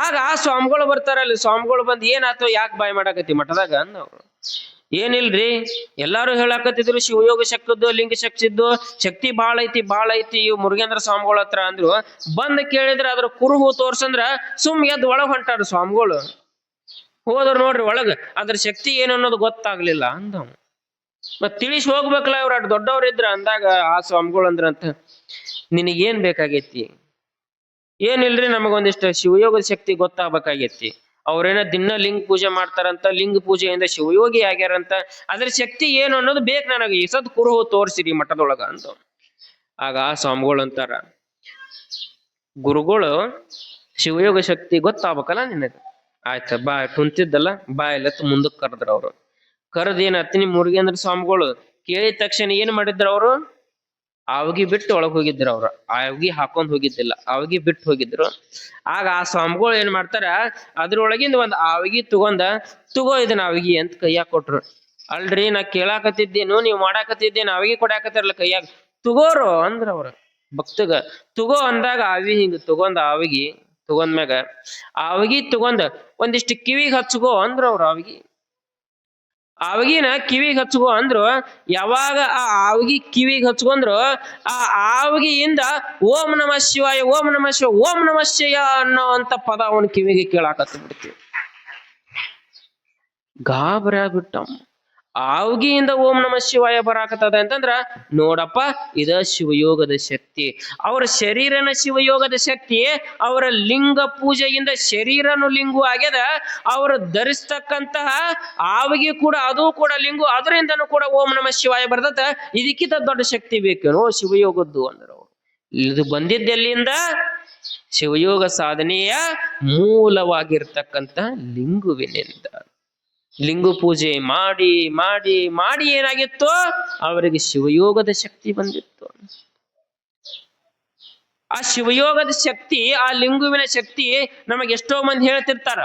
ಆಗ ಆ ಸ್ವಾಮಿಗಳು ಬರ್ತಾರಲ್ಲಿ. ಸ್ವಾಮಿಗಳು ಬಂದ್ ಏನಾಯ್ತು, ಯಾಕೆ ಬಾಯ್ ಮಾಡಾಕತಿ ಮಠದಾಗ ಅಂದವ್ರು. ಏನಿಲ್ರಿ ಎಲ್ಲಾರು ಹೇಳಾಕತ್ತಿದ್ರು ಶಿವಯೋಗ ಶಕ್ತಿದ್ದು ಲಿಂಗ ಶಕ್ತಿದ್ದು ಶಕ್ತಿ ಬಾಳ ಐತಿ ಇವ್ ಮುರುಗೇಂದ್ರ ಸ್ವಾಮಿಗಳ ಹತ್ರ ಅಂದ್ರು. ಬಂದ್ ಕೇಳಿದ್ರ ಅದ್ರ ಕುರುಹು ತೋರ್ಸಂದ್ರ ಎದ್ದು ಒಳಗ್ ಹೊಂಟಾರ ಸ್ವಾಮಿಗಳು. ಹೋದ್ರ ನೋಡ್ರಿ ಒಳಗ ಅದ್ರ ಶಕ್ತಿ ಏನು ಅನ್ನೋದು ಗೊತ್ತಾಗ್ಲಿಲ್ಲ ಅಂದವ್. ಮತ್ ತಿಳಿಸಿ ಹೋಗ್ಬೇಕಲ್ಲ, ಇವ್ರ ಅಟ್ ದೊಡ್ಡವ್ರ ಇದ್ರ ಅಂದಾಗ ಆ ಸ್ವಾಮಿಗಳು ಅಂದ್ರಂತ, ನಿನಗೇನ್ ಬೇಕಾಗೈತಿ? ಏನಿಲ್ರಿ ನಮಗೊಂದಿಷ್ಟ ಶಿವಯೋಗದ ಶಕ್ತಿ ಗೊತ್ತಾಗ್ಬೇಕಾಗೈತಿ. ಅವ್ರೇನ ದಿನ ಲಿಂಗ ಪೂಜೆ ಮಾಡ್ತಾರಂತ, ಲಿಂಗ ಪೂಜೆಯಿಂದ ಶಿವಯೋಗಿ ಆಗ್ಯಾರಂತ, ಅದ್ರ ಶಕ್ತಿ ಏನು ಅನ್ನೋದು ಬೇಕು ನನಗೆ, ಈ ಸದ್ ಕುರುಹು ತೋರ್ಸಿರಿ ಮಠದೊಳಗ ಅಂತ. ಆಗ ಆ ಸ್ವಾಮಿಗಳು ಅಂತಾರ, ಗುರುಗಳು ಶಿವಯೋಗ ಶಕ್ತಿ ಗೊತ್ತಾಗ್ಬೇಕಲ್ಲ ನಿನಗ, ಆಯ್ತ ಬಾ ಕುಂತಿದ್ದಲ್ಲ ಬಾ ಎಲ್ಲತ್ ಮುಂದಕ್ಕೆ ಕರೆದ್ರ ಅವ್ರು. ಕರೆದೇನ ಅತ್ನಿ ಮುರುಗೇಂದ್ರ ಸ್ವಾಮಿಗಳು ಕೇಳಿದ ತಕ್ಷಣ ಏನ್ ಮಾಡಿದ್ರ ಅವರು, ಆವಗಿ ಬಿಟ್ಟು ಒಳಗ್ ಹೋಗಿದ್ರು. ಅವ್ರು ಆವಗಿ ಹಾಕೊಂಡ್ ಹೋಗಿದ್ದಿಲ್ಲ, ಆವಗಿ ಬಿಟ್ಟು ಹೋಗಿದ್ರು. ಆಗ ಆ ಸ್ವಾಮಿಗಳು ಏನ್ ಮಾಡ್ತಾರ, ಅದ್ರೊಳಗಿಂದ ಒಂದ್ ಆವಗಿ ತಗೋ ಇದನ್ನ ಆವಗಿ ಅಂತ ಕೈಯಾಗ ಕೊಟ್ರು. ಅಲ್ರಿ ನಾ ಕೇಳಾಕತ್ತಿದ್ದೇನು, ನೀವ್ ಮಾಡಾಕತ್ತಿದ್ದೇನು, ಆವಗಿ ಕೊಡಾಕತ್ತಿರಲ್ಲ ಕೈಯಾಗ, ತಗೋರು ಅಂದ್ರ ಅವ್ರ ಭಕ್ತಗ. ತಗೋ ಅಂದಾಗ ಆವಿ ಹಿಂಗ ತಗೊಂಡ್ ಆವಗಿ ತಗೊಂಡ್ಮ್ಯಾಗ ಆವಗಿ ತಗೊಂಡ್ ಒಂದಿಷ್ಟು ಕಿವಿಗೆ ಹಚ್ಕೋ ಅಂದ್ರ ಅವ್ರ ಆವಗಿ. ಆವಗಿನ ಕಿವಿಗೆ ಹಚ್ಕೋ ಅಂದ್ರು. ಯಾವಾಗ ಆ ಆವಗಿ ಕಿವಿಗೆ ಹಚ್ಕೊಂಡ್ರು, ಆ ಆವಗಿಯಿಂದ ಓಂ ನಮ ಶಿವಾಯ, ಓಂ ನಮ ಶಿವ, ಓಂ ನಮ ಶಿವ ಅನ್ನೋ ಅಂತ ಪದ ಅವನ ಕಿವಿಗೆ ಕೇಳಾಕತ್ತ ಬಿಡ್ತೀವಿ. ಗಾಬರಿ ಆಗ್ಬಿಟ್ಟ. ಆವಗಿಯಿಂದ ಓಂ ನಮ ಶಿವಾಯ ಬರಾಕತ್ತದ ಅಂತಂದ್ರ ನೋಡಪ್ಪ, ಇದ ಶಿವಯೋಗದ ಶಕ್ತಿ. ಅವರ ಶರೀರನ ಶಿವಯೋಗದ ಶಕ್ತಿ. ಅವರ ಲಿಂಗ ಪೂಜೆಯಿಂದ ಶರೀರನು ಲಿಂಗು ಆಗ್ಯದ. ಅವರು ಧರಿಸ್ತಕ್ಕಂತಹ ಆವಗಿ ಕೂಡ ಅದು ಕೂಡ ಲಿಂಗು, ಅದರಿಂದನೂ ಕೂಡ ಓಂ ನಮ ಶಿವಾಯ ಬರ್ತದ. ಇದಕ್ಕಿಂತ ದೊಡ್ಡ ಶಕ್ತಿ ಬೇಕೇನೋ ಶಿವಯೋಗದ್ದು ಅಂದ್ರು. ಇದು ಬಂದಿದ್ದೆಲ್ಲಿಂದ? ಶಿವಯೋಗ ಸಾಧನೆಯ ಮೂಲವಾಗಿರ್ತಕ್ಕಂಥ ಲಿಂಗುವಿನಿಂದ. ಲಿಂಗು ಪೂಜೆ ಮಾಡಿ ಮಾಡಿ ಮಾಡಿ ಏನಾಗಿತ್ತು? ಅವರಿಗೆ ಶಿವಯೋಗದ ಶಕ್ತಿ ಬಂದಿತ್ತು. ಆ ಶಿವಯೋಗದ ಶಕ್ತಿ, ಆ ಲಿಂಗುವಿನ ಶಕ್ತಿ ನಮಗೆ ಎಷ್ಟೋ ಮಂದಿ ಹೇಳ್ತಿರ್ತಾರ.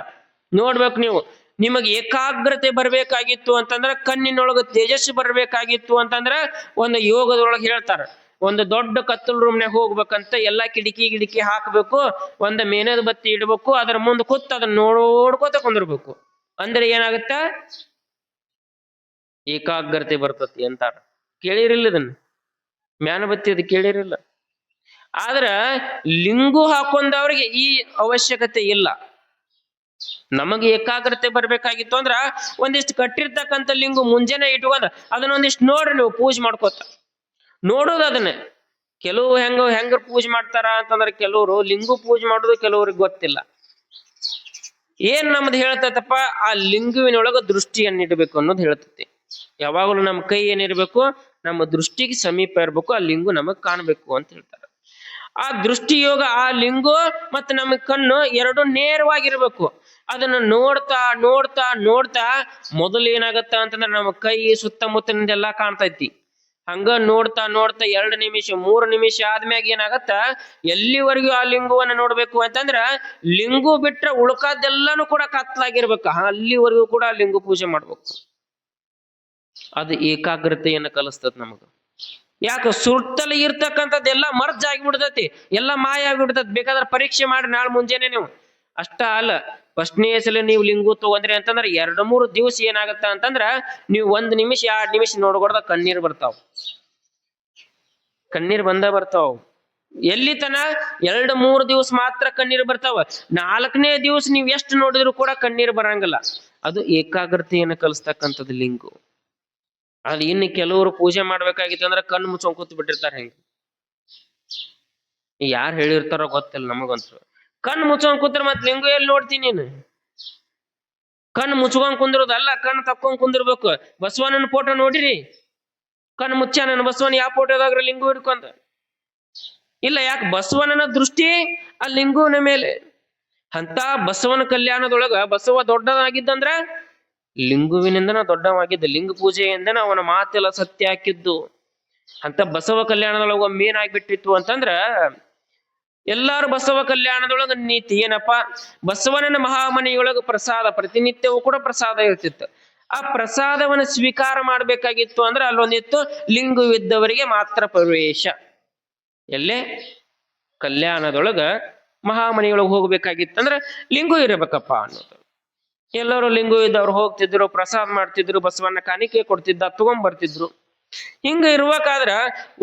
ನೋಡ್ಬೇಕು ನೀವು, ನಿಮಗೆ ಏಕಾಗ್ರತೆ ಬರ್ಬೇಕಾಗಿತ್ತು ಅಂತಂದ್ರ, ಕಣ್ಣಿನೊಳಗ ತೇಜಸ್ಸು ಬರ್ಬೇಕಾಗಿತ್ತು ಅಂತಂದ್ರ, ಒಂದು ಯೋಗದೊಳಗೆ ಹೇಳ್ತಾರ, ಒಂದು ದೊಡ್ಡ ಕತ್ತಲು ರೂಮ್ನಾಗ ಹೋಗ್ಬೇಕಂತ ಎಲ್ಲಾ ಕಿಟಕಿ ಹಾಕ್ಬೇಕು, ಒಂದು ಮೇನದ ಬತ್ತಿ ಇಡ್ಬೇಕು, ಅದರ ಮುಂದೆ ಕೂತ್ ಅದನ್ನ ನೋಡ್ಕೋತ ಕುಂದಿರ್ಬೇಕು. ಅಂದ್ರೆ ಏನಾಗತ್ತ? ಏಕಾಗ್ರತೆ ಬರ್ತತಿ ಅಂತಾರ. ಕೇಳಿರಿಲ್ಲ ಇದನ್ನ? ಮ್ಯಾನಬತ್ತಿ ಅದು ಕೇಳಿರಿಲ್ಲ. ಆದ್ರ ಲಿಂಗು ಹಾಕೊಂಡವ್ರಿಗೆ ಈ ಅವಶ್ಯಕತೆ ಇಲ್ಲ. ನಮಗೆ ಏಕಾಗ್ರತೆ ಬರ್ಬೇಕಾಗಿತ್ತು ಅಂದ್ರ ಒಂದಿಷ್ಟು ಕಟ್ಟಿರ್ತಕ್ಕಂಥ ಲಿಂಗು ಮುಂಜಾನೆ ಇಟ್ಕೊಂಡ ಅದನ್ನೊಂದಿಷ್ಟು ನೋಡ್ರಿ ನೀವು ಪೂಜೆ ಮಾಡ್ಕೋತ. ನೋಡೋದು ಅದನ್ನ. ಕೆಲವು ಹೆಂಗ ಪೂಜೆ ಮಾಡ್ತಾರ ಅಂತಂದ್ರೆ, ಕೆಲವರು ಲಿಂಗು ಪೂಜೆ ಮಾಡೋದು ಕೆಲವ್ರಿಗೆ ಗೊತ್ತಿಲ್ಲ. ಏನ್ ನಮ್ದು ಹೇಳ್ತೈತಪ್ಪ? ಆ ಲಿಂಗುವಿನೊಳಗ ದೃಷ್ಟಿಯನ್ನ ಇಡಬೇಕು ಅನ್ನೋದು ಹೇಳ್ತೈತಿ. ಯಾವಾಗಲೂ ನಮ್ಮ ಕೈ ಏನಿರ್ಬೇಕು? ನಮ್ಮ ದೃಷ್ಟಿಗೆ ಸಮೀಪ ಇರ್ಬೇಕು, ಆ ಲಿಂಗು ನಮಗ್ ಕಾಣ್ಬೇಕು ಅಂತ ಹೇಳ್ತಾರೆ. ಆ ದೃಷ್ಟಿ ಯೋಗ, ಆ ಲಿಂಗು ಮತ್ತೆ ನಮ್ಮ ಕಣ್ಣು ಎರಡು ನೇರವಾಗಿರ್ಬೇಕು. ಅದನ್ನ ನೋಡ್ತಾ ನೋಡ್ತಾ ನೋಡ್ತಾ ಮೊದಲು ಏನಾಗತ್ತ ಅಂತಂದ್ರೆ ನಮ್ಮ ಕೈ ಸುತ್ತಮುತ್ತಲಿಂದೆಲ್ಲಾ ಕಾಣ್ತೈತಿ. ಹಂಗ ನೋಡ್ತಾ ನೋಡ್ತಾ 2 ನಿಮಿಷ 3 ನಿಮಿಷ ಆದ್ಮ್ಯಾಗ ಏನಾಗತ್ತ? ಎಲ್ಲಿವರೆಗೂ ಆ ಲಿಂಗುವನ್ನ ನೋಡ್ಬೇಕು ಅಂತಂದ್ರ, ಲಿಂಗು ಬಿಟ್ರೆ ಉಳ್ಕಾದೆಲ್ಲಾನು ಕೂಡ ಕತ್ಲಾಗಿರ್ಬೇಕು. ಅಲ್ಲಿವರೆಗೂ ಕೂಡ ಲಿಂಗು ಪೂಜೆ ಮಾಡ್ಬೇಕು. ಅದು ಏಕಾಗ್ರತೆಯನ್ನ ಕಲಿಸ್ತದ ನಮಗ. ಯಾಕೆ? ಸುತ್ತಲ ಇರ್ತಕ್ಕಂಥದ್ದೆಲ್ಲ ಮರ್ಜ್ ಆಗಿಬಿಡ್ತೈತಿ, ಎಲ್ಲ ಮಾಯ ಆಗಿಬಿಡ್ತೈತಿ. ಬೇಕಾದ್ರೆ ಪರೀಕ್ಷೆ ಮಾಡಿ ನಾಳೆ ಮುಂಜಾನೆ ನೀವು. ಅಷ್ಟ ಅಲ್ಲ, ಫಸ್ಟ್ನೇ ಸಲ ನೀವು ಲಿಂಗು ತಗೊಂಡ್ರಿ ಅಂತಂದ್ರೆ 2-3 ದಿವಸ ಏನಾಗತ್ತ ಅಂತಂದ್ರ, ನೀವು 1 ನಿಮಿಷ 2 ನಿಮಿಷ ನೋಡ್ಕೊಡ್ದ ಕಣ್ಣೀರ್ ಬರ್ತಾವ. ಕಣ್ಣೀರ್ ಬರ್ತಾವ. ಎಲ್ಲಿ ತನ? 2-3 ದಿವಸ ಮಾತ್ರ ಕಣ್ಣೀರು ಬರ್ತಾವ. 4ನೇ ದಿವಸ ನೀವು ಎಷ್ಟು ನೋಡಿದ್ರು ಕೂಡ ಕಣ್ಣೀರು ಬರಂಗಿಲ್ಲ. ಅದು ಏಕಾಗ್ರತೆಯನ್ನು ಕಲಿಸ್ತಕ್ಕಂಥದ್ದು ಲಿಂಗು. ಅದು ಇನ್ನು ಕೆಲವರು ಪೂಜೆ ಮಾಡ್ಬೇಕಾಗಿತ್ತು ಅಂದ್ರೆ ಕಣ್ಣು ಮುಚ್ಕೊಂಡ್ ಕೂತ್ ಬಿಟ್ಟಿರ್ತಾರೆ. ಹೆಂಗ ಯಾರು ಹೇಳಿರ್ತಾರೋ ಗೊತ್ತಿಲ್ಲ ನಮಗಂತೂ. ಕಣ್ಣು ಮುಚ್ಕೊಂಡ್ ಕೂತ್ರ ಮತ್ ಲಿಂಗು ಎಲ್ಲಿ ನೋಡ್ತೀನಿ ನೀನು? ಕಣ್ಣು ಮುಚ್ಕೊಂಡ್ ಕುಂದಿರೋದಲ್ಲ, ಕಣ್ಣು ತಕ್ಕೊಂಡ್ ಕುಂದಿರ್ಬೇಕು. ಬಸವಣ್ಣನ ಫೋಟೋ ನೋಡಿರಿ, ಕಣ್ಣು ಮುಚ್ಚ ನನ್ನ ಬಸವಣ್ಣ ಯಾವ ಫೋಟೋದಾಗ್ರ ಲಿಂಗು ಹಿಡ್ಕೊಂಡ ಇಲ್ಲ. ಯಾಕೆ? ಬಸವಣ್ಣನ ದೃಷ್ಟಿ ಆ ಲಿಂಗುವಿನ ಮೇಲೆ. ಅಂತ ಬಸವನ ಕಲ್ಯಾಣದೊಳಗ ಬಸವ ದೊಡ್ಡದಾಗಿದ್ದಂದ್ರ ಲಿಂಗುವಿನಿಂದನ ದೊಡ್ಡವಾಗಿದ್ದ. ಲಿಂಗ ಪೂಜೆಯಿಂದನ ಅವನ ಮಾತೆಲ್ಲ ಸತ್ಯ ಹಾಕಿದ್ದು. ಅಂತ ಬಸವ ಕಲ್ಯಾಣದೊಳಗ ಒಮ್ಮೆ ಏನಾಗ್ಬಿಟ್ಟಿತ್ತು ಅಂತಂದ್ರ, ಎಲ್ಲಾರು ಬಸವ ಕಲ್ಯಾಣದೊಳಗ ನೀತಿ ಏನಪ್ಪಾ? ಬಸವಣ್ಣನ ಮಹಾಮನೆಯೊಳಗ ಪ್ರಸಾದ ಪ್ರತಿನಿತ್ಯವೂ ಕೂಡ ಪ್ರಸಾದ ಇರ್ತಿತ್ತು. ಆ ಪ್ರಸಾದವನ್ನು ಸ್ವೀಕಾರ ಮಾಡ್ಬೇಕಾಗಿತ್ತು ಅಂದ್ರೆ ಅಲ್ಲೊಂದಿತ್ತು, ಲಿಂಗುವಿದ್ದವರಿಗೆ ಮಾತ್ರ ಪ್ರವೇಶ. ಎಲ್ಲೇ? ಕಲ್ಯಾಣದೊಳಗ ಮಹಾಮನೆಯೊಳಗೆ ಹೋಗ್ಬೇಕಾಗಿತ್ತಂದ್ರ ಲಿಂಗು ಇರಬೇಕಪ್ಪ ಅನ್ನೋದು. ಎಲ್ಲರೂ ಲಿಂಗು ಇದ್ದವ್ರು ಹೋಗ್ತಿದ್ರು, ಪ್ರಸಾದ ಮಾಡ್ತಿದ್ರು, ಬಸವಣ್ಣ ಕಾಣಿಕೆ ಕೊಡ್ತಿದ್ದ, ತಗೊಂಡ್ಬರ್ತಿದ್ರು. ಹಿಂಗ ಇರ್ಬೇಕಾದ್ರ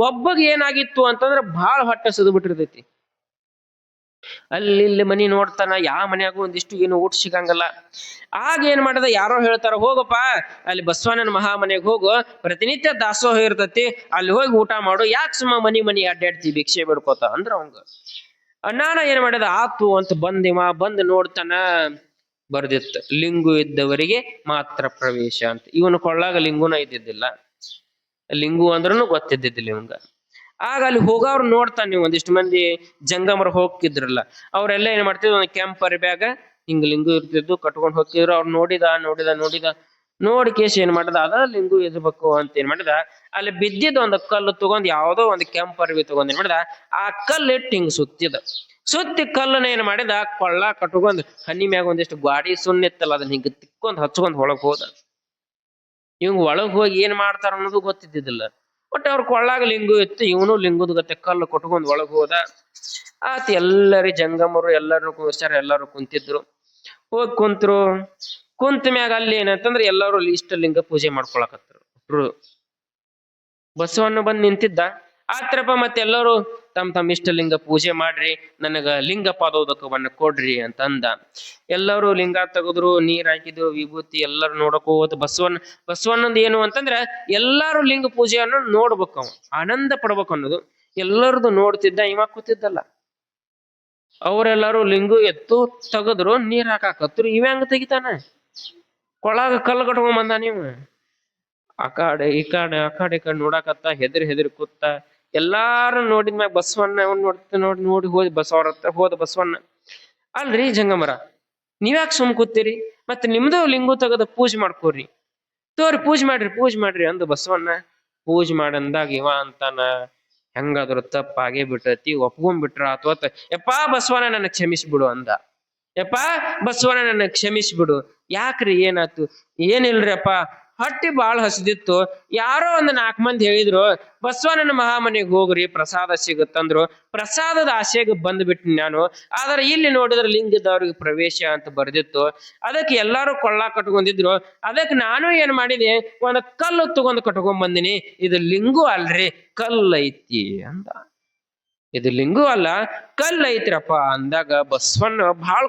ಒಬ್ಬಗ್ ಏನಾಗಿತ್ತು ಅಂತಂದ್ರ ಬಹಳ ಹೊಟ್ಟೆ ಸದು ಬಿಟ್ಟಿರ್ತೈತಿ. ಅಲ್ಲಿ ಇಲ್ಲಿ ಮನಿ ನೋಡ್ತಾನ, ಯಾವ ಮನ್ಯಾಗೂ ಒಂದಿಷ್ಟು ಏನು ಊಟ ಸಿಗಂಗಲ್ಲ. ಆಗ ಏನ್ ಮಾಡದ? ಯಾರೋ ಹೇಳ್ತಾರ, ಹೋಗಪ್ಪ ಅಲ್ಲಿ ಬಸವಣ್ಣನ ಮಹಾಮನೆಗೆ ಹೋಗು, ಪ್ರತಿನಿತ್ಯ ದಾಸೋಹ ಇರ್ತತಿ, ಅಲ್ಲಿ ಹೋಗಿ ಊಟ ಮಾಡು, ಯಾಕೆ ಸುಮ್ಮ ಮನಿ ಅಡ್ಡಾಡ್ತಿ ಭಿಕ್ಷೆ ಬಿಡ್ಕೋತ ಅಂದ್ರ ಅವಂಗ. ನಾನ ಏನ್ ಮಾಡಿದ? ಆತು ಅಂತ ಬಂದು ನೋಡ್ತಾನ, ಬರ್ದಿತ್ತು ಲಿಂಗು ಇದ್ದವರಿಗೆ ಮಾತ್ರ ಪ್ರವೇಶ ಅಂತ. ಇವನು ಕೊಳ್ಳಾಗ ಲಿಂಗುನ ಇದ್ದಿದ್ದಿಲ್ಲ, ಲಿಂಗು ಅಂದ್ರೂ ಗೊತ್ತಿದ್ದಿದ್ದಿಲ್ಲ ಇವಂಗ. ಆಗ ಅಲ್ಲಿ ಹೋಗವ್ರು ನೋಡ್ತಾನೆ. ನೀವು ಒಂದಿಷ್ಟು ಮಂದಿ ಜಂಗಮರು ಹೋಗ್ತಿದ್ರಲ್ಲ, ಅವ್ರೆಲ್ಲ ಏನ್ ಮಾಡ್ತಿದ್ರು? ಒಂದು ಕೆಂಪರಿ ಬ್ಯಾಗ ಹಿಂಗ ಲಿಂಗು ಇರ್ತಿದ್ದು ಕಟ್ಕೊಂಡು ಹೋಗ್ತಿದ್ರು. ಅವ್ರು ನೋಡಿದ ನೋಡಿ ಕೇಶ್ ಏನ್ ಮಾಡದ? ಅದ ಲಿಂಗು ಇರ್ಬೇಕು ಅಂತ ಏನ್ ಮಾಡಿದ? ಅಲ್ಲಿ ಬಿದ್ದಿದ್ದ ಒಂದು ಕಲ್ಲು ತಗೊಂಡ್, ಯಾವ್ದೋ ಒಂದು ಕೆಂಪರ್ವಿ ತಗೊಂಡ್ ಏನ್ ಮಾಡಿದ? ಆ ಕಲ್ಲು ಇಟ್ಟು ಹಿಂಗ್ ಸುತ್ತಿ ಕಲ್ಲನ್ನ ಏನ್ ಮಾಡಿದ? ಕೊಳ್ಳ ಕಟ್ಕೊಂಡ್ ಹನಿ ಮ್ಯಾಗ ಒಂದಿಷ್ಟು ಗಾಡಿ ಸುಣ್ಣಿತ್ತಲ್ಲ, ಅದನ್ನ ಹಿಂಗ ತಿಕ್ಕೊಂಡ್ ಹಚ್ಕೊಂಡ್ ಒಳಗ್ ಹೋದ. ಇವಂಗ ಒಳಗ್ ಹೋಗಿ ಏನ್ ಮಾಡ್ತಾರ ಅನ್ನೋದು ಗೊತ್ತಿದ್ದಿಲ್ಲ. ಬಟ್ ಅವ್ರ ಕೊಳ್ಳಾಗ ಲಿಂಗು ಇತ್ತು, ಇವನು ಲಿಂಗುದ ಗತ್ತೆ ಕಲ್ಲು ಕೊಟ್ಕೊಂಡ್ ಒಳಗ್ ಹೋದ. ಆತ ಎಲ್ಲರಿ ಜಂಗಮರು ಎಲ್ಲರೂ ಕೂರ್ಸ್ಯಾರ, ಎಲ್ಲರೂ ಕುಂತಿದ್ರು. ಹೋಗಿ ಕುಂತ್ರು. ಕುಂತ ಮ್ಯಾಗ ಅಲ್ಲಿ ಏನಂತಂದ್ರ ಎಲ್ಲಾರು ಇಷ್ಟಲಿಂಗ ಪೂಜೆ ಮಾಡ್ಕೊಳಕತ್ರು. ಬಸವಣ್ಣ ಬಂದ್ ನಿಂತಿದ್ದ, ಆತ್ರಪ್ಪ ಮತ್ತೆ ಎಲ್ಲರೂ ತಮ್ಮ ಇಷ್ಟಲಿಂಗ ಪೂಜೆ ಮಾಡ್ರಿ, ನನಗ ಲಿಂಗ ಪಾದೋದಕವನ್ನ ಕೊಡ್ರಿ ಅಂತ ಅಂದ. ಎಲ್ಲರೂ ಲಿಂಗ ತೆಗೆದ್ರು, ನೀರ್ ಹಾಕಿದ್ರು, ವಿಭೂತಿ ಎಲ್ಲರೂ ನೋಡಕೋತ ಬಸವಣ್ಣಂದ್ ಏನು ಅಂತಂದ್ರ ಎಲ್ಲಾರು ಲಿಂಗ ಪೂಜೆಯನ್ನು ನೋಡ್ಬೇಕು, ಅವ ಆನಂದ ಪಡ್ಬೇಕು ಅನ್ನೋದು. ಎಲ್ಲರದು ನೋಡ್ತಿದ್ದ, ಇವ ಕೂತಿದ್ದಲ್ಲ. ಅವರೆಲ್ಲರೂ ಲಿಂಗು ಎತ್ತು ತೆಗೆದ್ರು, ನೀರ್ ಹಾಕಾಕತ್ರು. ಇವ ಹೆಂಗ ತೆಗಿತಾನ? ಕೊಳಾಗ ಕಲ್ಲು ಕಟ್ಕೊಂಡ್ ಬಂದ. ನೀವು ಆ ಕಡೆ ಈ ಕಡೆ ನೋಡಾಕತ್ತ, ಹೆದರಿ ಕೂತ. ಎಲ್ಲಾರು ನೋಡಿದ್ಮ್ಯಾಗ ಬಸವಣ್ಣ ನೋಡಿ ಹೋದ್ ಬಸವರ ಹತ್ರ ಹೋದ ಬಸವಣ್ಣ. ಅಲ್ರಿ ಜಂಗಮರ, ನೀವ್ಯಾಕೆ ಸುಮ್ ಕೂತೀರಿ? ಮತ್ತೆ ನಿಮ್ದು ಲಿಂಗು ತೆಗೆದ ಪೂಜೆ ಮಾಡ್ಕೋರಿ, ತೋರಿ ಪೂಜೆ ಮಾಡ್ರಿ ಅಂದ ಬಸವಣ್ಣ. ಪೂಜೆ ಮಾಡಂದಾಗ ಇವ ಅಂತಾನ, ಹೆಂಗಾದ್ರು ತಪ್ಪಾಗೇ ಬಿಟ್ಟತಿ, ಒಪ್ಕೊಂಡ್ಬಿಟ್ರ ಅಥವಾ ಯಪ್ಪಾ ಬಸವಣ್ಣ ನನ್ನ ಕ್ಷಮಿಸ್ಬಿಡು ಅಂದ. ಯಪ್ಪಾ ಬಸವಣ್ಣ ನನ್ನ ಕ್ಷಮಿಸ್ಬಿಡು. ಯಾಕ್ರಿ ಏನಾತು? ಏನಿಲ್ರಿ ಅಪ್ಪ, ಹೊಟ್ಟಿ ಬಾಳ ಹಸಿದಿತ್ತು. ಯಾರೋ ಒಂದು 4 ಮಂದಿ ಹೇಳಿದ್ರು ಬಸವಣ್ಣನ ಮಹಾಮನೆಗೆ ಹೋಗ್ರಿ ಪ್ರಸಾದ ಸಿಗುತ್ತಂದ್ರು. ಪ್ರಸಾದದ ಆಸೆಗೆ ಬಂದ್ಬಿಟ್ನಿ ನಾನು. ಆದ್ರೆ ಇಲ್ಲಿ ನೋಡಿದ್ರೆ ಲಿಂಗದವ್ರಿಗೆ ಪ್ರವೇಶ ಅಂತ ಬರ್ದಿತ್ತು. ಅದಕ್ಕೆ ಎಲ್ಲಾರು ಕೊಳ್ಳ ಕಟ್ಕೊಂಡಿದ್ರು. ಅದಕ್ಕೆ ನಾನು ಏನ್ ಮಾಡಿದೆ, ಒಂದು ಕಲ್ಲು ತಗೊಂಡು ಕಟ್ಕೊಂಡ್ ಬಂದಿನಿ. ಇದು ಲಿಂಗು ಅಲ್ರಿ, ಕಲ್ಲೈತಿ ಅಂದ. ಇದು ಲಿಂಗು ಅಲ್ಲ, ಕಲ್ಲೈತ್ರಪ್ಪ ಅಂದಾಗ ಬಸವಣ್ಣ ಬಹಳ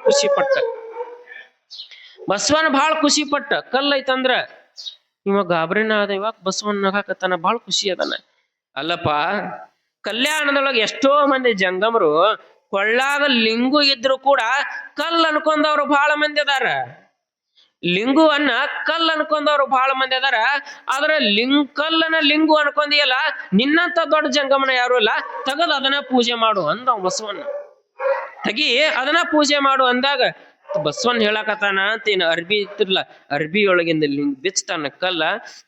ಖುಷಿ ಪಟ್ಟ. ಕಲ್ಲೈತಂದ್ರ ಇವ ಗಾಬರಿನ ಅದ. ಇವಾಗ ಬಸವಣ್ಣ ಹಾಕತ್ತಾನ, ಬಹಳ ಖುಷಿ ಅದಾನ. ಅಲ್ಲಪ್ಪ, ಕಲ್ಯಾಣದೊಳಗೆ ಎಷ್ಟೋ ಮಂದಿ ಜಂಗಮರು ಕೊಳ್ಳಾಗ ಲಿಂಗು ಇದ್ರು ಕೂಡ ಕಲ್ಲು ಅನ್ಕೊಂಡವ್ರು ಬಹಳ ಮಂದಿ ಅದಾರ. ಲಿಂಗುವನ್ನ ಕಲ್ಲು ಅನ್ಕೊಂಡವ್ರು ಬಹಳ ಮಂದಿ ಅದಾರ. ಆದ್ರೆ ಕಲ್ಲನ ಲಿಂಗು ಅನ್ಕೊಂದಿಯಲ್ಲ, ನಿನ್ನಂತ ದೊಡ್ಡ ಜಂಗಮನ ಯಾರು ಇಲ್ಲ, ತಗದ್ ಅದನ್ನ ಪೂಜೆ ಮಾಡು ಅಂದ ಬಸವಣ್ಣ. ತಗಿ ಅದನ್ನ ಪೂಜೆ ಮಾಡು ಅಂದಾಗ ಬಸವಣ್ಣ ಹೇಳಕತ್ತಾನ ಅಂತ ಏನ್ ಅರ್ಬಿ ಇತ್ತಿರ್ಲ, ಅರ್ಬಿಯೊಳಗಿಂದ ಲಿಂಗ ಬಿಚ್ಚತಾನ ಕಲ್ಲ.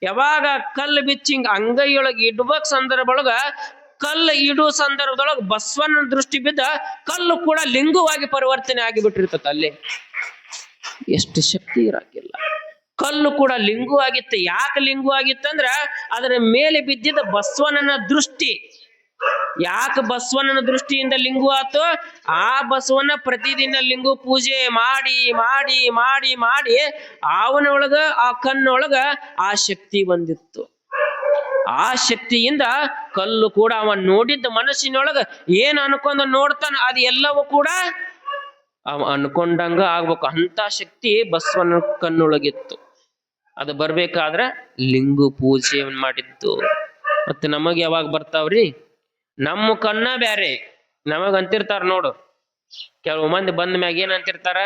ಯಾವಾಗ ಕಲ್ಲು ಬಿಚ್ಚಿ ಹಿಂಗ ಅಂಗೈಯೊಳಗೆ ಇಡ್ಬೇಕ್ ಸಂದರ್ಭದೊಳಗ, ಕಲ್ಲು ಇಡುವ ಸಂದರ್ಭದೊಳಗ ಬಸವಣ್ಣನ ದೃಷ್ಟಿ ಬಿದ್ದ ಕಲ್ಲು ಕೂಡ ಲಿಂಗುವಾಗಿ ಪರಿವರ್ತನೆ ಆಗಿಬಿಟ್ಟಿರ್ತತ. ಅಲ್ಲಿ ಎಷ್ಟು ಶಕ್ತಿ ಇರಾಕಿಲ್ಲ. ಕಲ್ಲು ಕೂಡ ಲಿಂಗು ಆಗಿತ್ತು. ಯಾಕೆ ಲಿಂಗು ಆಗಿತ್ತಂದ್ರ ಅದರ ಮೇಲೆ ಬಿದ್ದಿದ್ದ ಬಸವಣ್ಣನ ದೃಷ್ಟಿ. ಯಾಕೆ ಬಸವಣ್ಣನ ದೃಷ್ಟಿಯಿಂದ ಲಿಂಗು ಆತು? ಆ ಬಸವಣ್ಣ ಪ್ರತಿದಿನ ಲಿಂಗು ಪೂಜೆ ಮಾಡಿ ಮಾಡಿ ಮಾಡಿ ಮಾಡಿ ಅವನೊಳಗ, ಆ ಕಣ್ಣೊಳಗ ಆ ಶಕ್ತಿ ಬಂದಿತ್ತು. ಆ ಶಕ್ತಿಯಿಂದ ಕಲ್ಲು ಕೂಡ ಅವ ನೋಡಿದ್ದ ಮನಸ್ಸಿನೊಳಗ ಏನ್ ಅನ್ಕೊಂಡ ನೋಡ್ತಾನ, ಅದು ಎಲ್ಲವೂ ಕೂಡ ಅವ ಅನ್ಕೊಂಡಂಗ ಆಗ್ಬೇಕು. ಅಂತ ಶಕ್ತಿ ಬಸವನ ಕಣ್ಣೊಳಗಿತ್ತು. ಅದು ಬರ್ಬೇಕಾದ್ರ ಲಿಂಗು ಪೂಜೆ ಮಾಡಿದ್ದು. ಮತ್ತೆ ನಮಗ್ ಯಾವಾಗ ಬರ್ತಾವ್ರಿ? ನಮ್ಮ ಕಣ್ಣ ಬ್ಯಾರೆ, ನಮಗ್ ಅಂತಿರ್ತಾರ ನೋಡು. ಕೆಲವು ಮಂದಿ ಬಂದ ಮ್ಯಾಗ ಏನ್ ಅಂತಿರ್ತಾರ,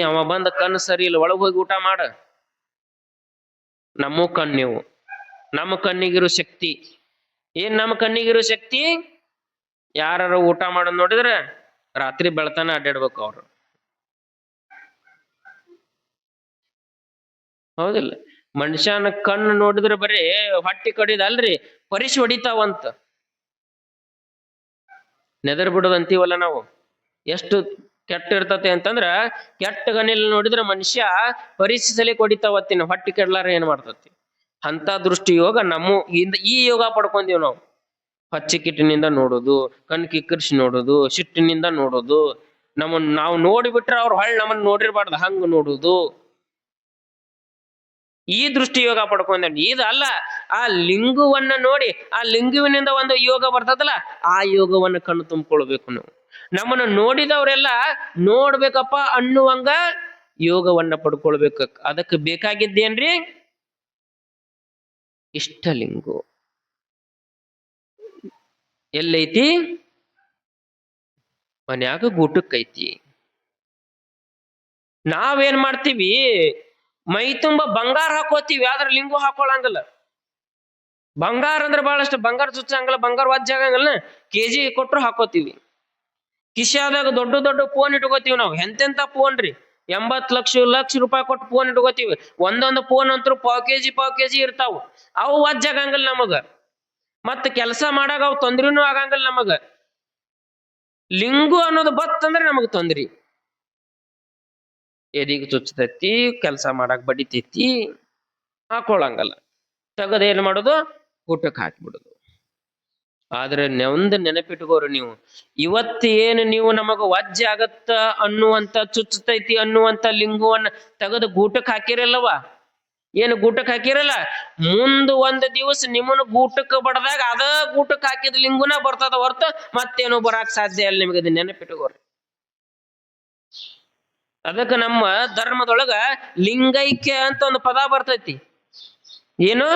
ಅವ ಬಂದ ಕಣ್ಣು ಸರಿ ಇಲ್ಲ, ಒಳಗ್ ಹೋಗಿ ಊಟ ಮಾಡ. ನಮ್ಮ ಕಣ್ಣಿವು, ನಮ್ಮ ಕಣ್ಣಿಗಿರೋ ಶಕ್ತಿ ಏನ್? ನಮ್ಮ ಕಣ್ಣಿಗಿರೋ ಶಕ್ತಿ ಯಾರು ಊಟ ಮಾಡೋದ್ ನೋಡಿದ್ರ ರಾತ್ರಿ ಬೆಳತಾನ ಅಡ್ಡಾಡ್ಬೇಕು ಅವ್ರು, ಹೌದಿಲ್ಲ? ಮನುಷ್ಯನ ಕಣ್ಣು ನೋಡಿದ್ರೆ ಬರೀ ಹೊಟ್ಟಿ ಕಡಿದಲ್ರಿ, ಪರಿಶ್ ಹೊಡಿತಾವಂತ. ನೆದರ್ ಬಿಡೋದ್ ಅಂತೀವಲ್ಲ ನಾವು. ಎಷ್ಟು ಕೆಟ್ಟ ಇರ್ತತೆ ಅಂತಂದ್ರ, ಕೆಟ್ಟ ಗಣಿಲ್ ನೋಡಿದ್ರೆ ಮನುಷ್ಯ ಪರಿಸಲಿ ಕೊಡಿತಾವತ್ತಿನ, ಹೊಟ್ಟಿ ಕೆಡ್ಲಾರ ಏನ್ ಮಾಡ್ತತಿ. ಅಂತ ದೃಷ್ಟಿ ಯೋಗ ಈ ಯೋಗ ಪಡ್ಕೊಂಡೀವಿ ನಾವು. ಹಚ್ಚಿಕಿಟ್ಟಿನಿಂದ ನೋಡೋದು, ಕಣ್ ಕಿಕ್ಕರ್ಸಿ ನೋಡೋದು, ಸಿಟ್ಟಿನಿಂದ ನೋಡೋದು, ನಾವು ನೋಡಿಬಿಟ್ರೆ ಅವ್ರು ಹೊಳ್ ನಮ್ಮನ್ನ ನೋಡಿರ್ಬಾರ್ದು ಹಂಗ ನೋಡುದು. ಈ ದೃಷ್ಟಿ ಯೋಗ ಪಡ್ಕೊಂಡ. ಇದು ಅಲ್ಲ, ಆ ಲಿಂಗುವನ್ನ ನೋಡಿ, ಆ ಲಿಂಗುವಿನಿಂದ ಒಂದು ಯೋಗ ಬರ್ತದಲ್ಲ, ಆ ಯೋಗವನ್ನ ಕಣ್ಣು ತುಂಬಿಕೊಳ್ಬೇಕು ನಾವು. ನಮ್ಮನ್ನ ನೋಡಿದವರೆಲ್ಲ ನೋಡ್ಬೇಕಪ್ಪ ಅನ್ನುವಂಗ ಯೋಗವನ್ನ ಪಡ್ಕೊಳ್ಬೇಕು. ಅದಕ್ಕೆ ಬೇಕಾಗಿದ್ದೇನ್ರಿ? ಇಷ್ಟಲಿಂಗು ಎಲ್ಲೈತಿ? ಮನ್ಯಾಗ ಗೂಟಕ್ಕೈತಿ. ನಾವೇನ್ ಮಾಡ್ತೀವಿ, ಮೈ ತುಂಬ ಬಂಗಾರ ಹಾಕೋತೀವಿ, ಆದ್ರೆ ಲಿಂಗು ಹಾಕೊಳಂಗಿಲ್ಲ. ಬಂಗಾರ ಅಂದ್ರೆ ಬಹಳಷ್ಟು, ಬಂಗಾರ ಚುಚ್ಚಂಗಿಲ್ಲ, ಬಂಗಾರ ವಜ್ಜ ಆಗಂಗಿಲ್ಲ, ಕೆಜಿ ಕೊಟ್ರು ಹಾಕೋತೀವಿ. ಕಿಶಾದಾಗ ದೊಡ್ಡ ದೊಡ್ಡ ಫೋನ್ ಇಟ್ಕೋತೀವಿ ನಾವು. ಎಂತೆಂತ ಫೋನ್ ರೀ, 80 ಲಕ್ಷ ರೂಪಾಯಿ ಕೊಟ್ಟು ಫೋನ್ ಇಟ್ಕೋತೀವಿ. ಒಂದೊಂದು ಫೋನ್ ಅಂತೂ ಪಾವ್ ಕೆಜಿ ಇರ್ತಾವ. ಅವು ವಜ್ಜ ಆಗಂಗಿಲ್ಲ ನಮಗ. ಮತ್ತ ಕೆಲಸ ಮಾಡಾಗ ಅವು ತೊಂದ್ರಿನೂ ಆಗಂಗಿಲ್ಲ ನಮಗ. ಲಿಂಗು ಅನ್ನೋದು ಬತ್ತಂದ್ರೆ ನಮಗ್ ತೊಂದ್ರಿ. ಎದಿಗೆ ಚುಚ್ಚತೈತಿ, ಕೆಲಸ ಮಾಡಾಕ್ ಬಡಿತೈತಿ, ಹಾಕೊಳಂಗಲ್ಲ. ತೆಗದ ಏನ್ ಮಾಡೋದು, ಊಟಕ್ಕೆ ಹಾಕಿಬಿಡುದು. ಆದ್ರೆ ಒಂದು ನೆನಪಿಟ್ಕೋರಿ ನೀವು, ಇವತ್ತು ಏನು ನೀವು ನಮಗ ವಜ್ಜೆ ಆಗತ್ತ ಅನ್ನುವಂತ ಚುಚ್ಚತೈತಿ ಅನ್ನುವಂತ ಲಿಂಗವನ್ನ ತೆಗೆದು ಗೂಟಕ್ಕೆ ಹಾಕಿರಲ್ಲವ, ಏನು ಗೂಟಕ್ಕೆ ಹಾಕಿರಲ್ಲ, ಮುಂದ ಒಂದ್ ದಿವಸ ನಿಮ್ಮನ್ನ ಗೂಟಕ್ಕೆ ಬಡದಾಗ ಅದ ಗೂಟಕ್ಕೆ ಹಾಕಿದ ಲಿಂಗುನ ಬರ್ತದ ಹೊರತು ಮತ್ತೇನು ಬರಾಕ್ ಸಾಧ್ಯ ಇಲ್ಲ. ನಿಮಗೆ ಅದು ನೆನಪಿಟ್ಕೋರಿ. ಅದಕ್ಕ ನಮ್ಮ ಧರ್ಮದೊಳಗ ಲಿಂಗೈಕ್ಯ ಅಂತ ಒಂದು ಪದ ಬರ್ತೈತಿ. ಏನು?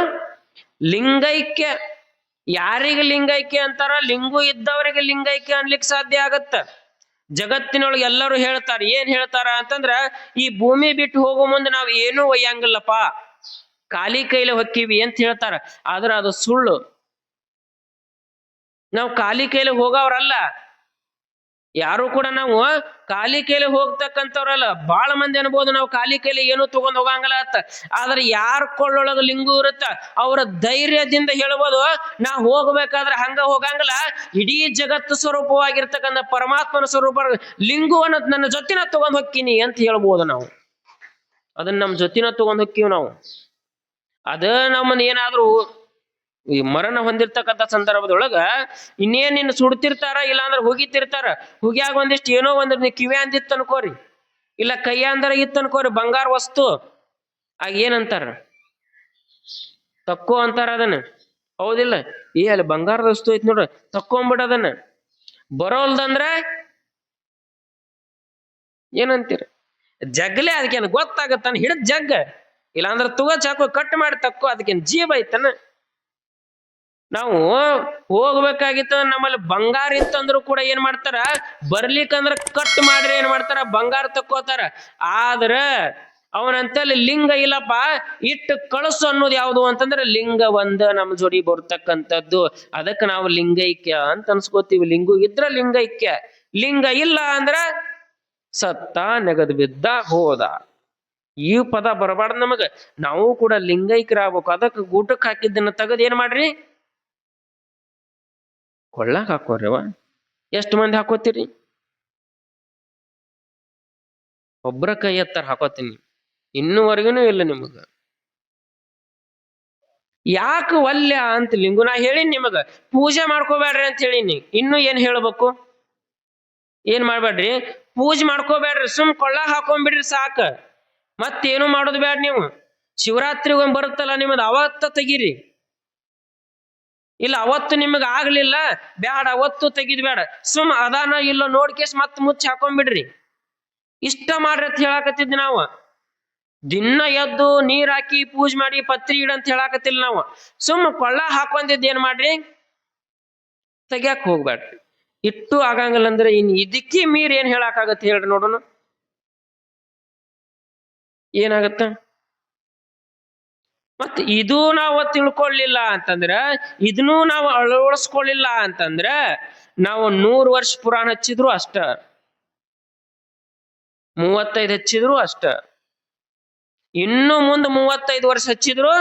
ಲಿಂಗೈಕ್ಯ. ಯಾರಿಗೆ ಲಿಂಗೈಕ್ಯ ಅಂತಾರ? ಲಿಂಗು ಇದ್ದವರಿಗೆ ಲಿಂಗೈಕ್ಯ ಅನ್ಲಿಕ್ಕೆ ಸಾಧ್ಯ ಆಗತ್ತ. ಜಗತ್ತಿನೊಳಗೆ ಎಲ್ಲರೂ ಹೇಳ್ತಾರ, ಏನ್ ಹೇಳ್ತಾರ ಅಂತಂದ್ರ, ಈ ಭೂಮಿ ಬಿಟ್ಟು ಹೋಗೋ ಮುಂದೆ ನಾವ್ ಏನೂ ಒಯ್ಯಂಗಿಲ್ಲಪ್ಪ, ಖಾಲಿ ಕೈಲಿ ಹೊಕ್ಕಿವಿ ಅಂತ ಹೇಳ್ತಾರ. ಆದ್ರ ಅದು ಸುಳ್ಳು. ನಾವು ಖಾಲಿ ಕೈಲಿ ಹೋಗವ್ರಲ್ಲ, ಯಾರು ಕೂಡ ನಾವು ಖಾಲಿ ಕೈಲಿ ಹೋಗ್ತಕ್ಕಂಥವ್ರಲ್ಲ. ಬಾಳ ಮಂದಿ ಅನ್ಬೋದು ನಾವು ಖಾಲಿ ಕೈಲಿ ಏನು ತಗೊಂಡ್ ಹೋಗಂಗಿಲ್ಲ ಅಂತ. ಆದ್ರೆ ಯಾರ ಕೊಳ್ಳೊಳಗ ಲಿಂಗು ಇರುತ್ತ ಅವರ ಧೈರ್ಯದಿಂದ ಹೇಳ್ಬೋದು, ನಾ ಹೋಗ್ಬೇಕಾದ್ರೆ ಹಂಗ ಹೋಗಂಗಿಲ್ಲ, ಇಡೀ ಜಗತ್ತು ಸ್ವರೂಪವಾಗಿರ್ತಕ್ಕಂಥ ಪರಮಾತ್ಮನ ಸ್ವರೂಪ ಲಿಂಗುವನ್ನು ನನ್ನ ಜೊತಿನ ತಗೊಂಡ್ ಹೋಗ್ತೀನಿ ಅಂತ ಹೇಳ್ಬೋದು ನಾವು. ಅದನ್ನ ನಮ್ಮ ಜೊತಿನ ತಗೊಂಡ್ ಹೋಗ್ತೀವಿ ನಾವು. ಅದ ನಮ್ಮನ್ನ ಏನಾದ್ರೂ ಈ ಮರಣ ಹೊಂದಿರ್ತಕ್ಕಂಥ ಸಂದರ್ಭದೊಳಗ ಇನ್ನೇನ್ ನಿನ್ನ ಸುಡ್ತಿರ್ತಾರ, ಇಲ್ಲ ಅಂದ್ರೆ ಹುಗಿತಿರ್ತಾರ. ಹುಗಿಯಾಗ ಒಂದಿಷ್ಟು ಏನೋ ಒಂದ್ ಕಿವಿ ಅಂದಿತ್ತು ಅನ್ಕೋರಿ, ಇಲ್ಲ ಕೈಯ ಅಂದ್ರ ಇತ್ತು ಅನ್ಕೋರಿ, ಬಂಗಾರ ವಸ್ತು, ಆಗ ಏನಂತಾರ? ತಕ್ಕೋ ಅಂತಾರ ಅದನ್ನ. ಹೌದಿಲ್ಲ? ಅಲ್ಲಿ ಬಂಗಾರದ ವಸ್ತು ಐತಿ ನೋಡ್ರಿ, ತಕ್ಕೊಂಬಿಡ ಅದನ್ನ. ಬರೋಲ್ದಂದ್ರ ಏನಂತೀರ? ಜಗ್ಲೆ. ಅದಕ್ಕೇನು ಗೊತ್ತಾಗತ್ತಾನ? ಹಿಡಿದ್ ಜಗ್ಗ, ಇಲ್ಲಾಂದ್ರ ತುಗ ಚಾಕು ಕಟ್ ಮಾಡಿ ತಕ್ಕೋ. ಅದಕ್ಕೇನ್ ಜೀವ ಐತನ? ನಾವು ಹೋಗ್ಬೇಕಾಗಿತ್ತ, ನಮ್ಮಲ್ಲಿ ಬಂಗಾರ ಇತ್ತಂದ್ರು ಕೂಡ ಏನ್ ಮಾಡ್ತಾರ, ಬರ್ಲಿಕ್ಕಂದ್ರ ಕಟ್ ಮಾಡ್ರಿ ಏನ್ ಮಾಡ್ತಾರ, ಬಂಗಾರ ತಕ್ಕೋತಾರ. ಆದ್ರ ಅವನಂತಲ್ಲಿ ಲಿಂಗ ಇಲ್ಲಪ್ಪ, ಇಟ್ಟು ಕಳಸು ಅನ್ನೋದು ಯಾವುದು ಅಂತಂದ್ರೆ ಲಿಂಗ ಒಂದ ನಮ್ಮ ಜೋಡಿ ಬರ್ತಕ್ಕಂಥದ್ದು. ಅದಕ್ಕೆ ನಾವು ಲಿಂಗೈಕ್ಯ ಅಂತ ಅನ್ಸ್ಕೋತೀವಿ. ಲಿಂಗು ಇದ್ರ ಲಿಂಗೈಕ್ಯ, ಲಿಂಗ ಇಲ್ಲ ಅಂದ್ರ ಸತ್ತ, ನೆಗದ್ ಬಿದ್ದ, ಹೋದ. ಈ ಪದ ಬರಬಾರ್ದು ನಮಗ. ನಾವು ಕೂಡ ಲಿಂಗೈಕ್ಯರಾಗ್ಬೇಕು. ಅದಕ್ಕೆ ಗೂಟಕ್ಕೆ ಹಾಕಿದ್ದನ್ನ ತೆಗದ್ ಏನ್ ಮಾಡ್ರಿ, ಕೊಳ್ಳಾಗ ಹಾಕೋರಿವ. ಎಷ್ಟು ಮಂದಿ ಹಾಕೋತೀರಿ? ಒಬ್ರ ಕೈ ಎತ್ತರ ಹಾಕೋತೀನಿ, ಇನ್ನೂವರೆಗೂ ಇಲ್ಲ ನಿಮಗ. ಯಾಕೆ ವಲ್ಯ ಅಂತ ಲಿಂಗು ನಾ ಹೇಳಿನಿ ನಿಮಗ, ಪೂಜೆ ಮಾಡ್ಕೋಬೇಡ್ರಿ ಅಂತ ಹೇಳಿನಿ. ಇನ್ನು ಏನ್ ಹೇಳ್ಬೇಕು? ಏನ್ ಮಾಡ್ಬೇಡ್ರಿ, ಪೂಜೆ ಮಾಡ್ಕೋಬೇಡ್ರಿ, ಸುಮ್ ಕೊಳ್ಳಾಗ ಹಾಕೊಂಡ್ಬಿಡ್ರಿ ಸಾಕ. ಮತ್ತೇನು ಮಾಡೋದು ಬೇಡ. ನೀವು ಶಿವರಾತ್ರಿಗೊಂದು ಬರುತ್ತಲ್ಲ ನಿಮ್ಮದು, ಅವತ್ತ ತೆಗೀರಿ. ಇಲ್ಲ ಅವತ್ತು ನಿಮಗ ಆಗ್ಲಿಲ್ಲ, ಬ್ಯಾಡ, ಅವತ್ತು ತೆಗಿದ್ ಬೇಡ, ಸುಮ್ ಅದಾನ ಇಲ್ಲ ನೋಡ್ಕೇಸ್ ಮತ್ ಮುಚ್ಚಿ ಹಾಕೊಂಡ್ಬಿಡ್ರಿ. ಇಷ್ಟ ಮಾಡ್ರಿ ಅಂತ ಹೇಳಾಕತ್ತಿದ್ ನಾವು. ದಿನ ಎದ್ದು ನೀರ್ ಹಾಕಿ ಪೂಜೆ ಮಾಡಿ ಪತ್ರಿ ಇಡ ಅಂತ ಹೇಳಾಕತ್ತಿಲ್ಲ ನಾವು. ಸುಮ್ ಕೊಳ್ಳ ಹಾಕೊಂಡಿದ್ ಏನ್ ಮಾಡ್ರಿ, ತೆಗ್ಯಾಕ್ ಹೋಗ್ಬೇಡ್ರಿ. ಇಟ್ಟು ಆಗಂಗಿಲ್ಲ ಅಂದ್ರೆ ಇನ್ ಇದಕ್ಕೆ ಮೀರ್ ಏನ್ ಹೇಳಾಕಾಗತ್ತೆ ಹೇಳ್ರಿ ನೋಡೋಣ? ಏನಾಗತ್ತ? ಮತ್ ಇದು ನಾವು ತಿಳ್ಕೊಳ್ಳಿಲ್ಲ ಅಂತಂದ್ರ, ಇದನ್ನೂ ನಾವು ಅಳವಡಿಸ್ಕೊಳ್ಳಿಲ್ಲ ಅಂತಂದ್ರ, ನಾವು 100 ವರ್ಷ ಪುರಾಣ ಹಚ್ಚಿದ್ರು ಅಷ್ಟ, 35 ಹಚ್ಚಿದ್ರು ಅಷ್ಟ, ಇನ್ನು ಮುಂದೆ 35 ವರ್ಷ ಹಚ್ಚಿದ್ರು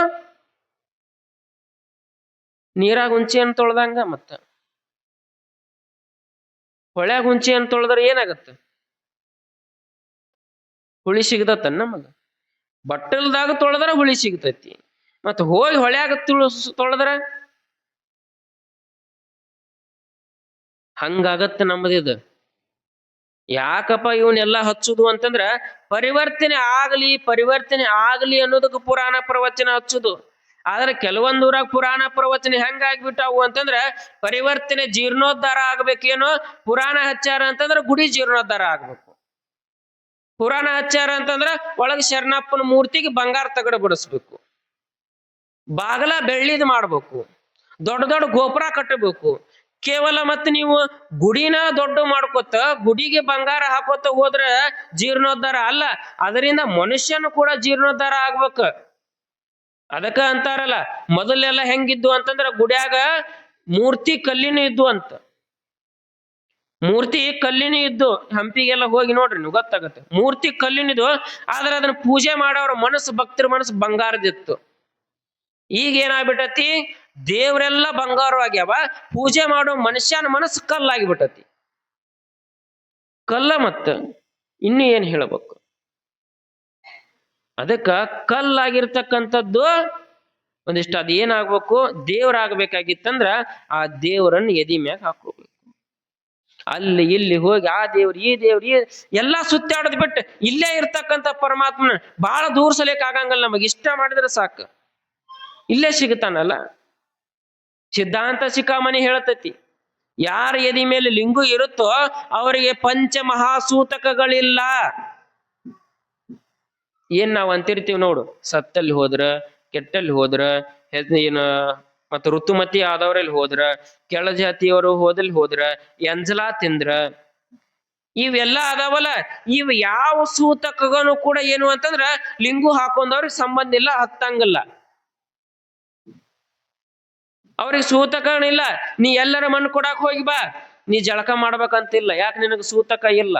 ನೀರಾಗ ಹುಂಚೆಯನ್ನು ತೊಳ್ದಂಗ. ಮತ್ತ ಹೊಳ್ಯಾಗ ಹುಂಚೆಯನ್ನು ತೊಳೆದ್ರೆ ಏನಾಗತ್ತ? ಹುಳಿ ಸಿಗತತ್ತ ನಮಗ? ಬಟ್ಟಲ್ದಾಗ ತೊಳೆದ್ರ ಹುಳಿ ಸಿಗ್ತೈತಿ, ಮತ್ತ ಹೋಗಿ ಹೊಳ್ಯಾಗ ತೊಳೆದ್ರ ಹಂಗಾಗತ್ತ ನಮ್ಮದಿದ. ಯಾಕಪ್ಪ ಇವನ್ನೆಲ್ಲ ಹಚ್ಚುದು ಅಂತಂದ್ರ, ಪರಿವರ್ತನೆ ಆಗಲಿ ಅನ್ನೋದಕ್ಕೆ ಪುರಾಣ ಪ್ರವಚನ ಹಚ್ಚುದು. ಆದ್ರೆ ಕೆಲವೊಂದು ಊರಾಗ ಪುರಾಣ ಪ್ರವಚನ ಹೆಂಗ ಆಗ್ಬಿಟ್ಟಾವು ಅಂತಂದ್ರ, ಪರಿವರ್ತನೆ ಜೀರ್ಣೋದ್ಧಾರ ಆಗ್ಬೇಕೇನೋ, ಪುರಾಣ ಹಚ್ಚಾರ ಅಂತಂದ್ರ ಗುಡಿ ಜೀರ್ಣೋದ್ಧಾರ ಆಗ್ಬೇಕು. ಪುರಾಣ ಹಚ್ಚಾರ ಅಂತಂದ್ರ ಒಳಗ ಶರಣಪ್ಪನ ಮೂರ್ತಿಗೆ ಬಂಗಾರ ತಗಡ ಬಿಡಿಸ್ಬೇಕು, ಬಾಗಲ ಬೆಳ್ಳಿದ್ ಮಾಡ್ಬೇಕು, ದೊಡ್ಡ ದೊಡ್ಡ ಗೋಪುರ ಕಟ್ಟಬೇಕು. ಕೇವಲ ಮತ್ತೆ ನೀವು ಗುಡಿನ ದೊಡ್ಡ ಮಾಡ್ಕೊತ ಗುಡಿಗೆ ಬಂಗಾರ ಹಾಕೋತ ಹೋದ್ರ ಜೀರ್ಣೋದ್ಧಾರ ಅಲ್ಲ, ಅದರಿಂದ ಮನುಷ್ಯನು ಕೂಡ ಜೀರ್ಣೋದ್ಧಾರ ಆಗ್ಬೇಕು. ಅದಕ್ಕ ಅಂತಾರಲ್ಲ, ಮೊದಲೆಲ್ಲ ಹೆಂಗಿದ್ದು ಅಂತಂದ್ರ ಗುಡ್ಯಾಗ ಮೂರ್ತಿ ಕಲ್ಲಿನ ಇದ್ದು ಅಂತ. ಮೂರ್ತಿ ಕಲ್ಲಿನ ಇದ್ದು, ಹಂಪಿಗೆಲ್ಲ ಹೋಗಿ ನೋಡ್ರಿ ನೀವು ಗೊತ್ತಾಗತ್ತೆ. ಮೂರ್ತಿ ಕಲ್ಲಿನಿದ್ದು, ಆದ್ರೆ ಅದನ್ನ ಪೂಜೆ ಮಾಡೋರ ಮನಸ್ಸು, ಭಕ್ತರ ಮನಸ್ಸು ಬಂಗಾರದಿತ್ತು. ಈಗ ಏನಾಗ್ಬಿಟ್ಟತಿ, ದೇವರೆಲ್ಲ ಬಂಗಾರವಾಗ್ಯಾವ, ಪೂಜೆ ಮಾಡೋ ಮನುಷ್ಯನ ಮನಸ್ಸು ಕಲ್ಲಾಗಿಬಿಟ್ಟತಿ. ಕಲ್ಲ ಮತ್ತ ಇನ್ನು ಏನ್ ಹೇಳಬೇಕು? ಅದಕ್ಕ ಕಲ್ಲಾಗಿರ್ತಕ್ಕಂಥದ್ದು ಒಂದಿಷ್ಟು ಅದೇನಾಗ್ಬೇಕು, ದೇವ್ರಾಗ್ಬೇಕಾಗಿತ್ತಂದ್ರ ಆ ದೇವರನ್ನ ಎದಿ ಮ್ಯಾಗ ಹಾಕೋಬೇಕು. ಅಲ್ಲಿ ಇಲ್ಲಿ ಹೋಗಿ ಆ ದೇವ್ರು ಈ ದೇವ್ರು ಎಲ್ಲಾ ಸುತ್ತಾಡೋದ್ ಬಿಟ್ಟು ಇಲ್ಲೇ ಇರ್ತಕ್ಕಂಥ ಪರಮಾತ್ಮನ ಬಹಳ ದೂರ ಸಲಿಕ್ ಆಗಂಗಲ್ಲ. ನಮಗ್ ಇಷ್ಟ ಮಾಡಿದ್ರೆ ಸಾಕು, ಇಲ್ಲೇ ಸಿಗುತ್ತಾನಲ್ಲ. ಸಿದ್ಧಾಂತ ಶಿಖಾಮಣಿ ಹೇಳತೈತಿ, ಯಾರ ಎದಿ ಮೇಲೆ ಲಿಂಗು ಇರುತ್ತೋ ಅವರಿಗೆ ಪಂಚಮಹಾಸೂತಕಗಳಿಲ್ಲ. ಏನ್ ನಾವ್ ಅಂತಿರ್ತೀವಿ ನೋಡು, ಸತ್ತಲ್ಲಿ ಹೋದ್ರ, ಕೆಟ್ಟಲ್ಲಿ ಹೋದ್ರ, ಏನು ಮತ್ತ ಋತುಮತಿ ಆದವ್ರಲ್ಲಿ ಹೋದ್ರ, ಕೆಳ ಜಾತಿಯವರು ಹೋದ್ರ, ಎಂಜಲಾ ತಿಂದ್ರ, ಇವೆಲ್ಲ ಅದಾವಲ್ಲ, ಇವ್ ಯಾವ ಸೂತಕನು ಕೂಡ ಏನು ಅಂತಂದ್ರ ಲಿಂಗು ಹಾಕೊಂಡವ್ರಿಗೆ ಸಂಬಂಧ ಇಲ್ಲ, ಹತ್ತಂಗಿಲ್ಲ. ಅವ್ರಿಗೆ ಸೂತಕನಿಲ್ಲ. ನೀ ಎಲ್ಲರ ಮಣ್ಣು ಕೊಡಾಕ್ ಹೋಗಿ ಬಾ, ನೀ ಜಳಕ ಮಾಡ್ಬೇಕಂತಿಲ್ಲ. ಯಾಕೆ? ನಿನಗ ಸೂತಕ ಇಲ್ಲ.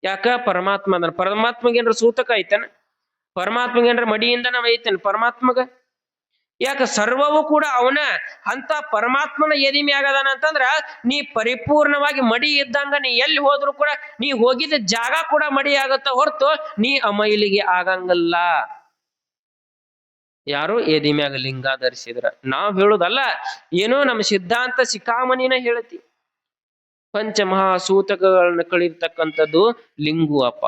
ಯಾಕ? ಪರಮಾತ್ಮ ಅದ. ಪರಮಾತ್ಮಗೇನ್ರ ಸೂತಕ ಐತನ? ಪರಮಾತ್ಮಗೇನ್ರ ಮಡಿಯಿಂದ ನಾವ್ ಐತೇನ ಪರಮಾತ್ಮಗ? ಯಾಕ? ಸರ್ವವು ಕೂಡ ಅವನ. ಅಂತ ಪರಮಾತ್ಮನ ಎದಿ ಮ್ಯಾಗದಾನ ಅಂತಂದ್ರ ನೀ ಪರಿಪೂರ್ಣವಾಗಿ ಮಡಿ ಇದ್ದಂಗ. ನೀ ಎಲ್ಲಿ ಹೋದ್ರು ಕೂಡ ನೀ ಹೋಗಿದ್ದ ಜಾಗ ಕೂಡ ಮಡಿ ಆಗತ್ತ ಹೊರತು ನೀ ಅಮೈಲಿಗೆ ಆಗಂಗಲ್ಲ. ಯಾರು? ಎದಿ ಮ್ಯಾಗ ಲಿಂಗ ಧರಿಸಿದ್ರ. ನಾವ್ ಹೇಳುದಲ್ಲ, ಏನೋ ನಮ್ಮ ಸಿದ್ಧಾಂತ ಶಿಖಾಮಣಿನ ಹೇಳತಿ. ಪಂಚಮಹಾಸೂತಕಗಳನ್ನ ಕಳಿರ್ತಕ್ಕಂಥದ್ದು ಲಿಂಗು ಅಪ್ಪ.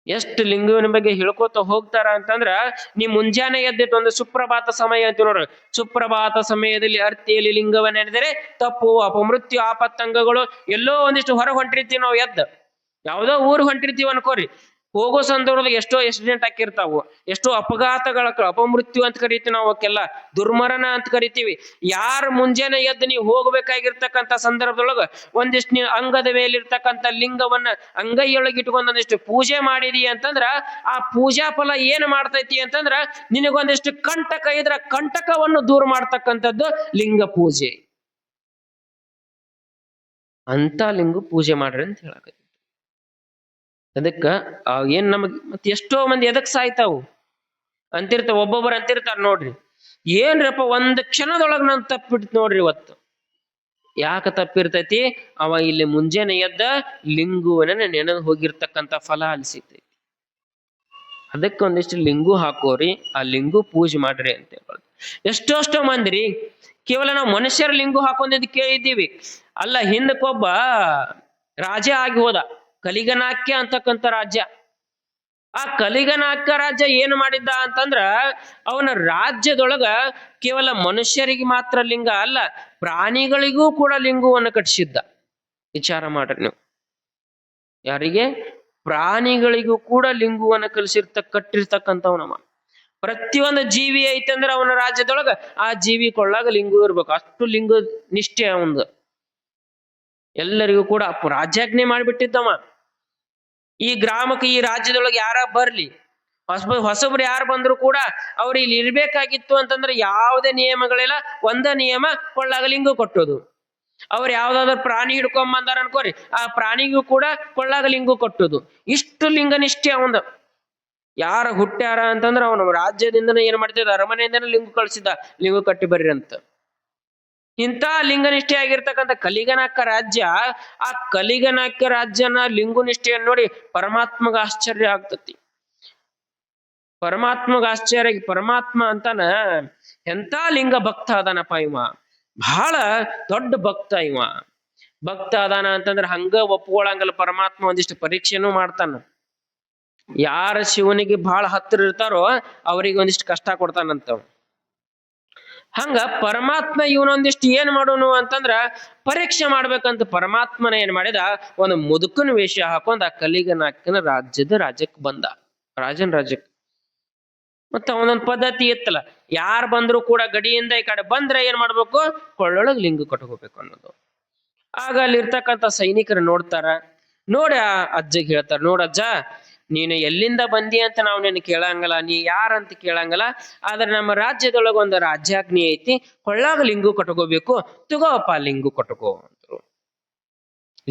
ಎಷ್ಟು ಲಿಂಗುವಿನ ಬಗ್ಗೆ ಹೇಳ್ಕೊತ ಹೋಗ್ತಾರ ಅಂತಂದ್ರ, ನೀ ಮುಂಜಾನೆ ಎದ್ದಿಟ್ಟು ಒಂದು ಸುಪ್ರಭಾತ ಸಮಯ ಅಂತ ನೋಡ್ರಿ. ಸುಪ್ರಭಾತ ಸಮಯದಲ್ಲಿ ಅರ್ತಿಯಲ್ಲಿ ಲಿಂಗವನ್ನ ನೆನೆದರೆ ತಪ್ಪು, ಅಪಮೃತ್ಯು, ಆಪತ್ತಂಗಗಳು. ಎಲ್ಲೋ ಒಂದಿಷ್ಟು ಹೊರ ಹೊಂಟಿರ್ತೀವಿ ನಾವು ಎದ್ದ, ಯಾವ್ದೋ ಊರ್ ಹೊಂಟಿರ್ತೀವಿ ಅನ್ಕೋರಿ. ಹೋಗೋ ಸಂದರ್ಭದಾಗ ಎಷ್ಟೋ ಆಕ್ಸಿಡೆಂಟ್ ಆಗಿರ್ತಾವು, ಎಷ್ಟೋ ಅಪಘಾತಗಳ, ಅಪಮೃತ್ಯು ಅಂತ ಕರಿತೀವಿ ನಾವು. ಅವಕ್ಕೆಲ್ಲ ದುರ್ಮರಣ ಅಂತ ಕರಿತೀವಿ. ಯಾರು ಮುಂಜಾನೆ ಎದ್ದು ನೀವು ಹೋಗ್ಬೇಕಾಗಿರ್ತಕ್ಕಂಥ ಸಂದರ್ಭದೊಳಗ ಒಂದಿಷ್ಟು ನೀವು ಅಂಗದ ಮೇಲಿರ್ತಕ್ಕಂಥ ಲಿಂಗವನ್ನ ಅಂಗೈಯೊಳಗೆ ಇಟ್ಕೊಂಡ್ ಒಂದಿಷ್ಟು ಪೂಜೆ ಮಾಡಿರಿ ಅಂತಂದ್ರ ಆ ಪೂಜಾ ಫಲ ಏನ್ ಮಾಡ್ತೈತಿ ಅಂತಂದ್ರ ನಿನಗೊಂದಿಷ್ಟು ಕಂಟಕ ಇದ್ರ ಕಂಟಕವನ್ನು ದೂರ ಮಾಡ್ತಕ್ಕಂಥದ್ದು ಲಿಂಗ ಪೂಜೆ. ಅಂತ ಲಿಂಗ ಪೂಜೆ ಮಾಡ್ರಿ ಅಂತ ಹೇಳಕೈತಿ. ಅದಕ್ಕ ಏನ್ ನಮಗ್ ಮತ್ತೆ ಎಷ್ಟೋ ಮಂದಿ ಎದಕ್ ಸಾಯ್ತಾವು ಅಂತಿರ್ತಾವ. ಒಬ್ಬೊಬ್ಬರು ಅಂತಿರ್ತಾರ ನೋಡ್ರಿ, ಏನ್ರಪ್ಪ ಒಂದ್ ಕ್ಷಣದೊಳಗ ನಾನು ತಪ್ಪಿಡ್ತು ನೋಡ್ರಿ ಇವತ್ತು. ಯಾಕ ತಪ್ಪಿರ್ತೈತಿ? ಅವ ಇಲ್ಲಿ ಮುಂಜಾನೆ ಎದ್ದ ಲಿಂಗುವನ್ನ ನೆನೆದು ಹೋಗಿರ್ತಕ್ಕಂಥ ಫಲ ಅಲ್ಲಿ ಸಿಗ್ತೈತಿ. ಅದಕ್ಕೆ ಒಂದಿಷ್ಟು ಲಿಂಗು ಹಾಕೋರಿ, ಆ ಲಿಂಗು ಪೂಜೆ ಮಾಡ್ರಿ ಅಂತ ಹೇಳೋದು. ಎಷ್ಟೋ ಮಂದಿರಿ ಕೇವಲ ನಾವು ಮನುಷ್ಯರ ಲಿಂಗು ಹಾಕೊಂಡ್ ಕೇಳಿದ್ದೀವಿ. ಅಲ್ಲ, ಹಿಂದಕ್ಕೊಬ್ಬ ರಾಜ ಆಗಿ ಹೋದ, ಕಲಿಗನಾಕ್ಯ ಅಂತಕ್ಕಂಥ ರಾಜ್ಯ. ಆ ಕಲಿಗನಾಕ್ಯ ರಾಜ್ಯ ಏನು ಮಾಡಿದ್ದ ಅಂತಂದ್ರ, ಅವನ ರಾಜ್ಯದೊಳಗ ಕೇವಲ ಮನುಷ್ಯರಿಗೆ ಮಾತ್ರ ಲಿಂಗ ಅಲ್ಲ, ಪ್ರಾಣಿಗಳಿಗೂ ಕೂಡ ಲಿಂಗವನ್ನು ಕಟ್ಟಿಸಿದ್ದ. ವಿಚಾರ ಮಾಡ್ರಿ ನೀವು. ಯಾರಿಗೆ? ಪ್ರಾಣಿಗಳಿಗೂ ಕೂಡ ಲಿಂಗುವನ್ನು ಕಟ್ಟಿರ್ತಕ್ಕಂಥವನವ. ಪ್ರತಿಯೊಂದು ಜೀವಿ ಐತಂದ್ರ ಅವನ ರಾಜ್ಯದೊಳಗ ಆ ಜೀವಿ ಕೊಳ್ಳಾಗ ಲಿಂಗು ಇರ್ಬೇಕು. ಅಷ್ಟು ಲಿಂಗ ನಿಷ್ಠೆ ಅವಂದು. ಎಲ್ಲರಿಗೂ ಕೂಡ ರಾಜ್ಯಾಜ್ಞೆ ಮಾಡಿಬಿಟ್ಟಿದ್ದವ. ಈ ಗ್ರಾಮಕ್ಕೆ, ಈ ರಾಜ್ಯದೊಳಗೆ ಯಾರ ಬರ್ಲಿ, ಹೊಸಬ್ರು ಯಾರು ಬಂದ್ರು ಕೂಡ ಅವ್ರು ಇಲ್ಲಿ ಇರ್ಬೇಕಾಗಿತ್ತು ಅಂತಂದ್ರೆ ಯಾವುದೇ ನಿಯಮಗಳಿಲ್ಲ. ಒಂದ ನಿಯಮ, ಕೊಳ್ಳಾಗ ಲಿಂಗು ಕೊಟ್ಟೋದು. ಅವ್ರು ಯಾವ್ದಾದ್ರು ಪ್ರಾಣಿ ಹಿಡ್ಕೊಂಡ್ ಬಂದಾರ ಅನ್ಕೋರಿ, ಆ ಪ್ರಾಣಿಗೂ ಕೂಡ ಕೊಳ್ಳಾಗ ಲಿಂಗು ಕೊಟ್ಟೋದು. ಇಷ್ಟು ಲಿಂಗ ನಿಷ್ಠೆ ಅವಂದ. ಯಾರ ಹುಟ್ಟ್ಯಾರ ಅಂತಂದ್ರ ಅವನ ರಾಜ್ಯದಿಂದನೇ ಏನ್ ಮಾಡ್ತಿದ್ದ, ಅರಮನೆಯಿಂದನೇ ಲಿಂಗು ಕಳ್ಸಿದ್ದ, ಲಿಂಗು ಕಟ್ಟಿ ಬರ್ರಿ ಅಂತ. ಇಂಥ ಲಿಂಗನಿಷ್ಠೆ ಆಗಿರ್ತಕ್ಕಂಥ ಕಲಿಗನಾಕ್ಯ ರಾಜ್ಯ, ಆ ಕಲಿಗನಾಕ್ಯ ರಾಜ್ಯನ ಲಿಂಗುನಿಷ್ಠೆಯನ್ನು ನೋಡಿ ಪರಮಾತ್ಮಗ ಆಶ್ಚರ್ಯ ಆಗ್ತತಿ. ಪರಮಾತ್ಮಗ ಆಶ್ಚರ್ಯ. ಪರಮಾತ್ಮ ಅಂತಾನ ಎಂಥ ಲಿಂಗ ಭಕ್ತ ಅದಾನಪ್ಪ ಇವ, ಬಹಳ ದೊಡ್ಡ ಭಕ್ತ ಇವ. ಭಕ್ತ ಅದಾನ ಅಂತಂದ್ರೆ ಹಂಗ ಒಪ್ಕೊಳಂಗಲ್ಲ. ಪರಮಾತ್ಮ ಒಂದಿಷ್ಟು ಪರೀಕ್ಷೆನೂ ಮಾಡ್ತಾನ. ಯಾರ ಶಿವನಿಗೆ ಬಹಳ ಹತ್ತಿರ ಇರ್ತಾರೋ ಅವ್ರಿಗೆ ಒಂದಿಷ್ಟು ಕಷ್ಟ ಕೊಡ್ತಾನಂತವ್. ಹಂಗ ಪರಮಾತ್ಮ ಇವನೊಂದಿಷ್ಟು ಏನ್ ಮಾಡೋನು ಅಂತಂದ್ರ ಪರೀಕ್ಷೆ ಮಾಡ್ಬೇಕಂತ ಪರಮಾತ್ಮನ ಏನ್ ಮಾಡಿದ, ಒಂದು ಮುದುಕನ ವೇಷ ಹಾಕೊಂಡ್ ಆ ಕಲಿಗನಾಕ್ಯನ ರಾಜ್ಯಕ್ಕೆ ಬಂದ, ರಾಜನ ರಾಜ್ಯಕ್ಕೆ. ಮತ್ತ ಅವನೊಂದ್ ಪದ್ಧತಿ ಇತ್ತಲ್ಲ, ಯಾರು ಬಂದ್ರು ಕೂಡ ಗಡಿಯಿಂದ ಈ ಕಡೆ ಬಂದ್ರೆ ಏನ್ ಮಾಡ್ಬೇಕು, ಕೊಳ್ಳೊಳಗ್ ಲಿಂಗ ಕಟ್ಕೋಬೇಕು ಅನ್ನೋದು. ಆಗ ಅಲ್ಲಿ ಇರ್ತಕ್ಕಂಥ ಸೈನಿಕರು ನೋಡ್ತಾರ. ನೋಡಿ ಆ ಅಜ್ಜಗೆ ಹೇಳ್ತಾರ, ನೋಡಜ್ಜ, ನೀನು ಎಲ್ಲಿಂದ ಬಂದಿ ಅಂತ ನಾವು ನಿನ್ನ ಕೇಳಂಗಲ್ಲ, ನೀ ಯಾರಂತ ಕೇಳಂಗಲ್ಲ. ಆದ್ರೆ ನಮ್ಮ ರಾಜ್ಯದೊಳಗ ಒಂದು ರಾಜ್ಯಾಜ್ಞೆ ಐತಿ, ಕೊಳ್ಳಾಗ ಲಿಂಗು ಕಟ್ಕೋಬೇಕು, ತಗೋಪ್ಪ ಲಿಂಗು ಕಟ್ಕೋ ಅಂತರು.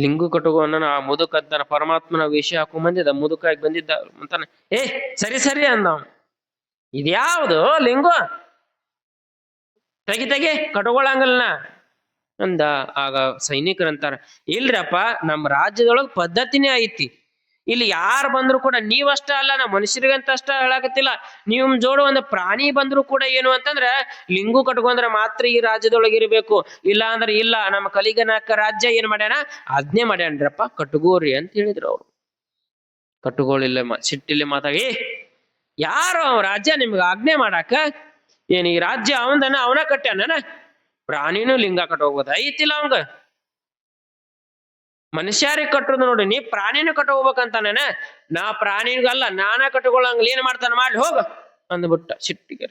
ಲಿಂಗು ಕಟ್ಕೋ ಅನ್ನೋ ಆ ಮುದುಕ ಅಂತಾನ, ಪರಮಾತ್ಮನ ವೇಷ ಹಾಕೊಂಡ್ ಬಂದಿದ್ದ, ಮುದುಕಾಗಿ ಬಂದಿದ್ದ ಅಂತಾನ. ಸರಿ ಅಂದ. ಇದ್ಯಾವುದು ಲಿಂಗು, ತೆಗಿ ಕಟ್ಕೊಳಂಗಲ್ಲ ಅಂದ. ಆಗ ಸೈನಿಕರಂತಾರ, ಇಲ್ರಪ್ಪ, ನಮ್ಮ ರಾಜ್ಯದೊಳಗ ಪದ್ಧತಿನೇ ಐತಿ, ಇಲ್ಲಿ ಯಾರು ಬಂದ್ರು ಕೂಡ ನೀವಷ್ಟ ಅಲ್ಲ, ನಾ ಮನುಷ್ಯರಿಗಂತ ಅಷ್ಟ ಹೇಳಕತ್ತಿಲ್ಲ, ನೀವು ಜೋಡು ಒಂದು ಪ್ರಾಣಿ ಬಂದ್ರು ಕೂಡ ಏನು ಅಂತಂದ್ರ ಲಿಂಗು ಕಟ್ಕೊಂಡ್ರೆ ಮಾತ್ರ ಈ ರಾಜ್ಯದೊಳಗೆ ಇರಬೇಕು, ಇಲ್ಲ ಅಂದ್ರೆ ಇಲ್ಲ. ನಮ್ಮ ಕಲಿಗನಾಕ ರಾಜ್ಯ ಏನ್ ಮಾಡ್ಯಾನ, ಆಜ್ಞೆ ಮಾಡ್ಯಾನ್ರಪ್ಪ ಕಟ್ಗೋರಿ ಅಂತ ಹೇಳಿದ್ರು ಅವ್ರು. ಕಟ್ಟುಗಳಿಲ್ಲ ಸಿಟ್ಟಿಲ್ಲಿ ಮಾತಾಡಿ, ಯಾರು ರಾಜ್ಯ ನಿಮ್ಗೆ ಆಜ್ಞೆ ಮಾಡಾಕ? ಏನ್ ಈ ರಾಜ್ಯ ಅವಂದನ, ಅವನ ಕಟ್ಟ್ಯಾನ? ಪ್ರಾಣಿನೂ ಲಿಂಗ ಕಟ್ಟೋಗ್ಬೋದ ಐತಿಲ್ಲ ಅವಂಗ? ಮನುಷ್ಯರಿಗೆ ಕಟ್ಟುದು ನೋಡಿ, ನೀ ಪ್ರಾಣಿನೂ ಕಟ್ಕೋಬೇಕಂತಾನ? ನಾ ಪ್ರಾಣಿಗಲ್ಲ, ನಾನ ಕಟ್ಕೊಳ್ಳಂಗಿಲ್ಲ, ಏನ್ ಮಾಡ್ತಾನ ಮಾಡ್ಲಿ ಹೋಗ ಅಂದ್ಬಿಟ್ಟ ಸಿಟ್ಟಿಗೆ.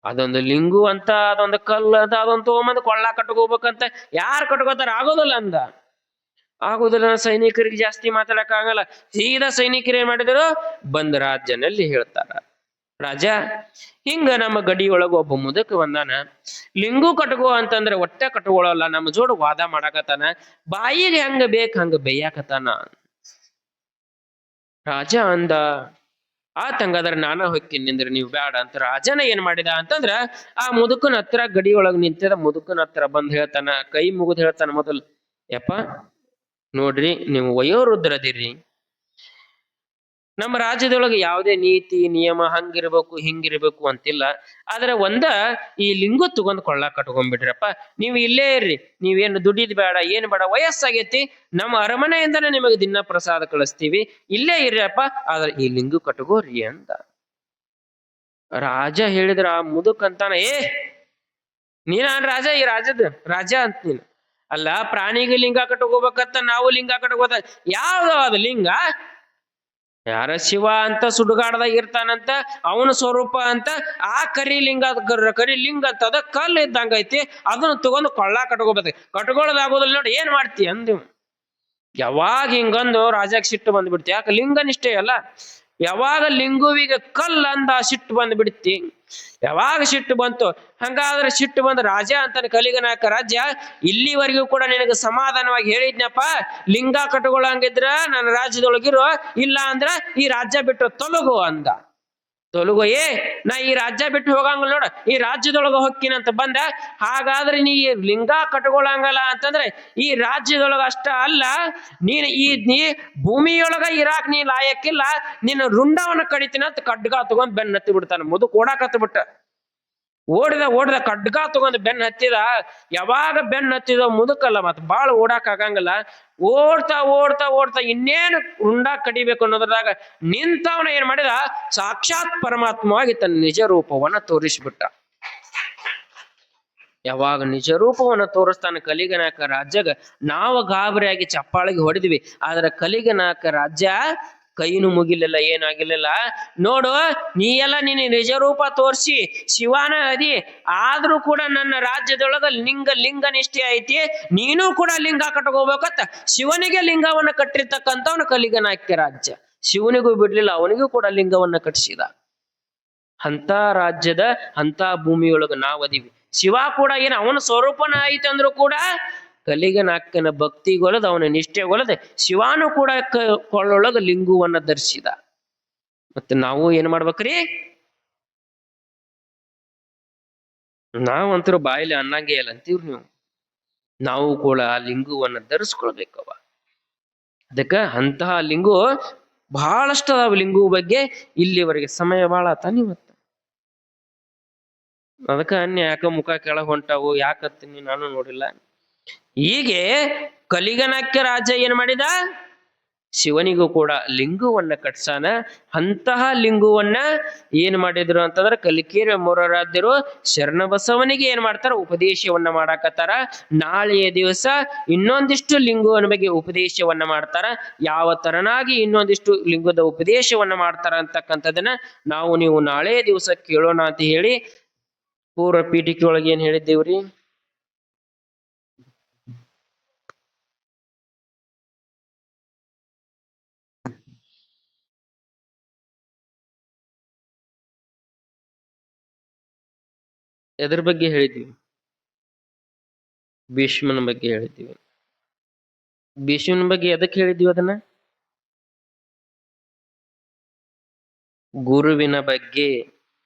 ಅದೊಂದು ಲಿಂಗು ಅಂತ, ಅದೊಂದು ಕಲ್ಲು ಅಂತ, ಅದೊಂದು ತಗೊಂಬಂದು ಕೊಳ್ಳ ಕಟ್ಕೋಬೇಕಂತ ಯಾರು ಕಟ್ಕೋತಾರ? ಆಗೋದಿಲ್ಲ ಅಂದ. ಆಗುದಿಲ್ಲ. ಸೈನಿಕರಿಗೆ ಜಾಸ್ತಿ ಮಾತಾಡಕ್ ಆಗಲ್ಲ. ಸೀದಾ ಸೈನಿಕರು ಏನ್ ಮಾಡಿದ್ರು, ಬಂದ್ ರಾಜ್ಯನಲ್ಲಿ ಹೇಳ್ತಾರ, ರಾಜ ಹಿಂಗ ನಮ್ಮ ಗಡಿಯೊಳಗ ಒಬ್ಬ ಮುದಕ ಬಂದಾನ, ಲಿಂಗು ಕಟ್ಕೋ ಅಂತಂದ್ರೆ ಒಟ್ಟ ಕಟ್ಕೊಳ್ಳಲ್ಲ, ನಮ್ಮ ಜೋಡು ವಾದ ಮಾಡಾಕತ್ತಾನ, ಬಾಯಿಗೆ ಹೆಂಗ ಬೇಕ್ ಹಂಗ ಬೇಯಾಕತ್ತಾನ. ರಾಜ ಅಂದ, ಆತಂಗಾದ್ರ ನಾನ ಹೊಕ್ಕಿನ್ ನಿಂದ್ರೆ ನೀವು ಬೇಡ ಅಂತ. ರಾಜನ ಏನ್ ಮಾಡಿದ ಅಂತಂದ್ರ ಆ ಮುದುಕನ ಹತ್ರ, ಗಡಿಯೊಳಗ ನಿಂತಿದ ಮುದುಕನ ಹತ್ರ ಬಂದ್ ಹೇಳ್ತಾನ, ಕೈ ಮುಗಿದ್ ಹೇಳ್ತಾನ ಮೊದಲು, ಯಪ್ಪ ನೋಡ್ರಿ, ನೀವು ವಯೋವೃದ್ಧರದಿರಿ, ನಮ್ಮ ರಾಜ್ಯದೊಳಗೆ ಯಾವುದೇ ನೀತಿ ನಿಯಮ ಹಂಗಿರ್ಬೇಕು ಹಿಂಗಿರ್ಬೇಕು ಅಂತಿಲ್ಲ, ಆದ್ರೆ ಈ ಲಿಂಗು ತಗೊಂಡ್ ಕೊಳ್ಳ ಕಟ್ಕೊಂಡ್ಬಿಡ್ರಪ್ಪ, ನೀವು ಇಲ್ಲೇ ಇರ್ರಿ, ನೀವೇನು ದುಡಿದ್ ಬೇಡ ಏನ್ ಬೇಡ, ವಯಸ್ಸಾಗೈತಿ, ನಮ್ಮ ಅರಮನೆಯಿಂದನೇ ನಿಮಗೆ ದಿನ ಪ್ರಸಾದ ಕಳಿಸ್ತೀವಿ, ಇಲ್ಲೇ ಇರ್ರಪ್ಪ, ಆದ್ರೆ ಈ ಲಿಂಗು ಕಟ್ಕೋರಿ ಅಂತ ರಾಜ ಹೇಳಿದ್ರ. ಆ ಮುದುಕ್ ಅಂತಾನ, ನೀನ್ ರಾಜ, ಈ ರಾಜದ ರಾಜ ಅಂತ ನೀನು ಅಲ್ಲ, ಪ್ರಾಣಿಗೆ ಲಿಂಗ ಕಟ್ಕೋಬೇಕಂತ ನಾವು ಲಿಂಗ ಕಟ್ಕೋತ, ಯಾವ್ದು ಅದು ಲಿಂಗ? ಯಾರ ಶಿವ ಅಂತ ಸುಡುಗಾಡದಾಗ ಇರ್ತಾನಂತ, ಅವನ ಸ್ವರೂಪ ಅಂತ, ಆ ಕರಿ ಲಿಂಗ ಅಂತ ಅದ ಕಲ್ಲು ಇದ್ದಂಗ ಐತಿ, ಅದನ್ನ ತಗೊಂಡು ಕೊಳ್ಳ ಕಟ್ಕೋಬೇಕು, ಕಟ್ಕೊಳ್ಳೋದಾಗೋದಿಲ್ಲ ನೋಡಿ, ಏನ್ ಮಾಡ್ತಿ ಅಂದ. ಯಾವಾಗ ಹಿಂಗಂದು ರಾಜಾಕ್ ಸಿಟ್ಟು ಬಂದ್ಬಿಡ್ತಿ, ಯಾಕೆ ಲಿಂಗನಿಷ್ಟೇ ಅಲ್ಲ, ಯಾವಾಗ ಲಿಂಗುವಿಗೆ ಕಲ್ಲ ಅಂದ ಸಿಟ್ಟು ಬಂದ್ಬಿಡ್ತಿ. ಯಾವಾಗ ಸಿಟ್ಟು ಬಂತು, ಹಂಗಾದ್ರೆ ಸಿಟ್ಟು ಬಂದ ರಾಜ ಅಂತಾನೆ ಕಲಿಗನಾಕ ರಾಜ್ಯ, ಇಲ್ಲಿವರೆಗೂ ಕೂಡ ನಿನಗೆ ಸಮಾಧಾನವಾಗಿ ಹೇಳಿದ್ನಪ್ಪ, ಲಿಂಗ ಕಟ್ಕೊಳ್ಳಂಗಿದ್ರ ನನ್ನ ರಾಜ್ಯದೊಳಗಿರೋ, ಇಲ್ಲ ಅಂದ್ರ ಈ ರಾಜ್ಯ ಬಿಟ್ಟು ತೊಲಗು ಅಂದ. ತೊಲಗು, ನಾ ಈ ರಾಜ್ಯ ಬಿಟ್ಟು ಹೋಗಂಗಿಲ್ಲ ನೋಡ, ಈ ರಾಜ್ಯದೊಳಗ ಹೊಕ್ಕಿನಂತ ಬಂದ. ಹಾಗಾದ್ರೆ ನೀ ಲಿಂಗ ಕಟ್ಕೊಳಂಗಲ್ಲ ಅಂತಂದ್ರೆ ಈ ರಾಜ್ಯದೊಳಗ ಅಷ್ಟ ಅಲ್ಲ, ನೀ ಭೂಮಿಯೊಳಗ ಇರಾಕ್ ನೀ ಲಾಯಕ್ಕಿಲ್ಲ, ನಿನ್ನ ರುಂಡವನ್ನ ಕಡಿತೀನಂತ ಖಡ್ಗ ತಗೊಂಡ್ ಬೆನ್ನ ಹತ್ತಿ ಬಿಡ್ತಾನ. ಮುದುಕ್ ಓಡಾಕತ್ ಬಿಟ್ಟ, ಓಡಿದ ಖಡ್ಗ ತಗೊಂಡ್ ಬೆನ್ನ ಹತ್ತಿದ. ಯಾವಾಗ ಬೆನ್ನ ಹತ್ತಿದ ಮುದುಕಲ್ಲ, ಮತ್ ಬಾಳ ಓಡಾಕ್ ಆಗಂಗಿಲ್ಲ, ಓಡ್ತಾ ಇನ್ನೇನು ರುಂಡ ಕಡಿಬೇಕು ಅನ್ನೋದ್ರಾಗ ನಿಂತವನ ಏನ್ ಮಾಡಿದ, ಸಾಕ್ಷಾತ್ ಪರಮಾತ್ಮವಾಗಿ ತನ್ನ ನಿಜ ರೂಪವನ್ನ ತೋರಿಸ್ಬಿಟ್ಟ. ಯಾವಾಗ ನಿಜ ರೂಪವನ್ನ ತೋರಿಸ್ತಾನ ಕಲಿಗನಾಕ ರಾಜ್ಯಗ, ನಾವು ಗಾಬರಿಯಾಗಿ ಚಪ್ಪಾಳಿಗೆ ಹೊಡೆದ್ವಿ, ಆದ್ರೆ ಕಲಿಗನಾಕ ರಾಜ್ಯ ಕೈನು ಮುಗಿಲಿಲ್ಲ, ಏನಾಗಿರ್ಲಿಲ್ಲ. ನೋಡು, ನೀ ಎಲ್ಲ ನಿನ್ನ ನಿಜ ರೂಪ ತೋರಿಸಿ ಶಿವಾನ ಅದಿ, ಆದ್ರೂ ಕೂಡ ನನ್ನ ರಾಜ್ಯದೊಳಗ ಲಿಂಗ ನಿಷ್ಠೆ ಐತಿ, ನೀನು ಕೂಡ ಲಿಂಗ ಕಟ್ಕೋಬೇಕತ್ತ ಶಿವನಿಗೆ ಲಿಂಗವನ್ನ ಕಟ್ಟಿರ್ತಕ್ಕಂಥವನು ಕಲಿಗನಾಕ್ಯ ರಾಜ್ಯ. ಶಿವನಿಗೂ ಬಿಡ್ಲಿಲ್ಲ, ಅವನಿಗೂ ಕೂಡ ಲಿಂಗವನ್ನ ಕಟ್ಟಿಸಿದ. ಅಂತ ರಾಜ್ಯದ ಅಂತ ಭೂಮಿಯೊಳಗ ನಾವದೀವಿ. ಶಿವ ಕೂಡ ಏನ್ ಅವನ ಸ್ವರೂಪನ ಐತಂದ್ರು ಕೂಡ ಕಲಿಗನಾಕ್ಕನ ಭಕ್ತಿಗೊಳದ, ಅವನ ನಿಷ್ಠೆಗೊಳದ ಶಿವಾನು ಕೂಡ ಕೊಳ್ಳೊಳಗ ಲಿಂಗುವನ್ನ ಧರಿಸಿದ. ಮತ್ತೆ ನಾವು ಏನ್ ಮಾಡ್ಬೇಕ್ರಿ, ನಾವಂತರೂ ಬಾಯಿಲೆ ಅನ್ನಂಗೆ ಇಲ್ಲ ಅಂತೀವ್ರಿ ನೀವು, ನಾವು ಕೂಡ ಆ ಲಿಂಗುವನ್ನ ಧರಿಸ್ಕೊಳ್ಬೇಕವ. ಅದಕ್ಕ ಅಂತಹ ಲಿಂಗು ಬಹಳಷ್ಟು ಅದಾವ. ಲಿಂಗು ಬಗ್ಗೆ ಇಲ್ಲಿವರೆಗೆ ಸಮಯ ಬಹಳ ತಾನಿವತ್ತ, ಅದಕ್ಕ ಅನ್ಯ ಯಾಕ ಮುಖ ಕೆಳಗ್ ಹೊಂಟಾವು ಯಾಕತ್ತೀನಿ ನಾನು ನೋಡಿಲ್ಲ. ಹೀಗೆ ಕಲಿಗನಾಕ್ಯ ರಾಜ ಏನ್ ಮಾಡಿದ, ಶಿವನಿಗೂ ಕೂಡ ಲಿಂಗುವನ್ನ ಕಟ್ಸಾನ. ಅಂತಹ ಲಿಂಗುವನ್ನ ಏನ್ ಮಾಡಿದ್ರು ಅಂತಂದ್ರೆ ಕಲಿಕೇರಿ ಮೊರರಾಧ್ಯರು ಶರಣಬಸವನಿಗೆ ಏನ್ ಮಾಡ್ತಾರ, ಉಪದೇಶವನ್ನ ಮಾಡಾಕತ್ತಾರ. ನಾಳೆಯ ದಿವಸ ಇನ್ನೊಂದಿಷ್ಟು ಲಿಂಗುವನ ಬಗ್ಗೆ ಉಪದೇಶವನ್ನ ಮಾಡ್ತಾರ. ಯಾವ ತರನಾಗಿ ಇನ್ನೊಂದಿಷ್ಟು ಲಿಂಗದ ಉಪದೇಶವನ್ನ ಮಾಡ್ತಾರ ಅಂತಕ್ಕಂಥದನ್ನ ನಾವು ನೀವು ನಾಳೆ ದಿವಸ ಕೇಳೋಣ ಅಂತ ಹೇಳಿ ಪೂರ್ವ ಪೀಠಿಕೆ ಒಳಗೆ ಏನ್ ಹೇಳಿದ್ದೇವ್ರಿ, ಎದ್ರ ಬಗ್ಗೆ ಹೇಳಿದ್ವಿ, ಭೀಷ್ಮನ ಬಗ್ಗೆ ಹೇಳಿದ್ವಿ. ಭೀಷ್ಮನ ಬಗ್ಗೆ ಎದಕ್ಕೆ ಹೇಳಿದ್ವಿ ಅದನ್ನ, ಗುರುವಿನ ಬಗ್ಗೆ,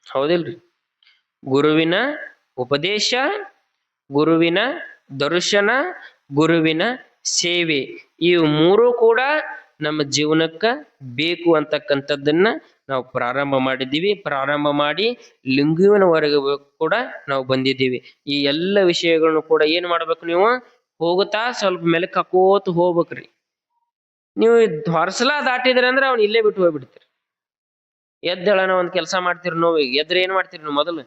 ಹೌದಿಲ್ರಿ? ಗುರುವಿನ ಉಪದೇಶ, ಗುರುವಿನ ದರ್ಶನ, ಗುರುವಿನ ಸೇವೆ, ಇವು ಮೂರು ಕೂಡ ನಮ್ಮ ಜೀವನಕ್ಕ ಬೇಕು ಅಂತಕ್ಕಂಥದ್ದನ್ನ ನಾವು ಪ್ರಾರಂಭ ಮಾಡಿದ್ದೀವಿ. ಪ್ರಾರಂಭ ಮಾಡಿ ಲಿಂಗುವಿನವರೆಗೆ ಕೂಡ ನಾವು ಬಂದಿದ್ದೀವಿ. ಈ ಎಲ್ಲ ವಿಷಯಗಳನ್ನು ಕೂಡ ಏನ್ ಮಾಡ್ಬೇಕು, ನೀವು ಹೋಗುತ್ತಾ ಸ್ವಲ್ಪ ಮೆಲಕ್ ಹಾಕೋತ ಹೋಗ್ಬೇಕ್ರಿ. ನೀವು ಹೊರಸಲ ದಾಟಿದ್ರಿ ಅಂದ್ರೆ ಅವ್ನು ಇಲ್ಲೇ ಬಿಟ್ಟು ಹೋಗ್ಬಿಡ್ತೀರಿ. ಎದ್ದೇಳನ ಒಂದ್ ಕೆಲಸ ಮಾಡ್ತೀರಿ, ನೋವಿಗೆ ಎದ್ರೆ ಏನ್ ಮಾಡ್ತೀರಿ ನೀವು? ಮೊದಲು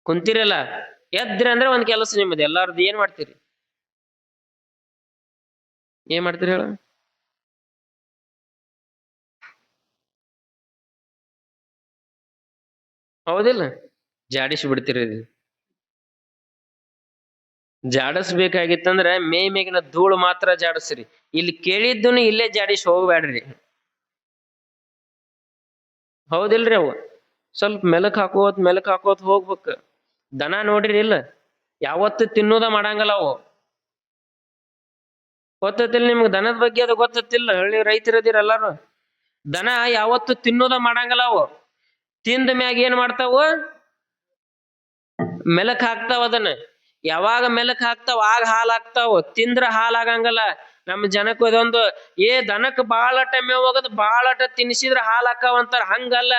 ಕುಂತಿರಲ್ಲ, ಎದ್ರಿ ಅಂದ್ರೆ ಒಂದ್ ಕೆಲಸ ನಿಮ್ಮದು ಎಲ್ಲಾರ್ದು. ಏನ್ ಮಾಡ್ತೀರಿ? ಏನ್ ಮಾಡ್ತೀರಿ ಹೇಳ? ಹೌದಿಲ್ಲ? ಜಾಡಿಸಿ ಬಿಡ್ತೀರಿ. ಜಾಡಸ್ಬೇಕಾಗಿತ್ತಂದ್ರ ಮೇಗಿನ ಧೂಳು ಮಾತ್ರ ಜಾಡಸ್ರಿ. ಇಲ್ಲಿ ಕೇಳಿದ್ದನು ಇಲ್ಲೇ ಜಾಡಿಸಿ ಹೋಗ್ಬ್ಯಾಡ್ರಿ. ಹೌದಿಲ್ರಿ? ಅವು ಸ್ವಲ್ಪ ಮೆಲಕ್ ಹಾಕೋತ್ ಹೋಗ್ಬೇಕು. ದನ ನೋಡ್ರಿ ಇಲ್ಲ, ಯಾವತ್ತು ತಿನ್ನೋದ ಮಾಡಂಗಲ್ಲ ಅವು. ಗೊತ್ತಿಲ್ಲ ನಿಮ್ಗೆ ದನದ ಬಗ್ಗೆ? ಅದು ಗೊತ್ತಿಲ್ಲ? ಹಳ್ಳಿ ರೈತರದಿರ ಎಲ್ಲಾರು. ದನ ಯಾವತ್ತು ತಿನ್ನೋದ ಮಾಡಂಗಲ್ಲ ಅವು. ತಿಂದ ಮ್ಯಾಗ ಏನ್ ಮಾಡ್ತಾವ? ಮೆಲಕ್ ಹಾಕ್ತಾವ. ಅದನ್ನ ಯಾವಾಗ ಮೆಲಕ್ ಹಾಕ್ತಾವ ಆಗ ಹಾಲ್ ಹಾಕ್ತಾವ. ತಿಂದ್ರ ಹಾಲ್ ಆಗಂಗಲ್ಲ. ನಮ್ಮ ಜನಕ್ಕೆ ಇದೊಂದು, ದನಕ್ ಬಾಳಟ ಮೇವ್ ಹೋಗದ್, ಬಾಳಟ ತಿನ್ಸಿದ್ರ ಹಾಲ್ ಹಾಕಾವಂತಾರ. ಹಂಗಲ್ಲ,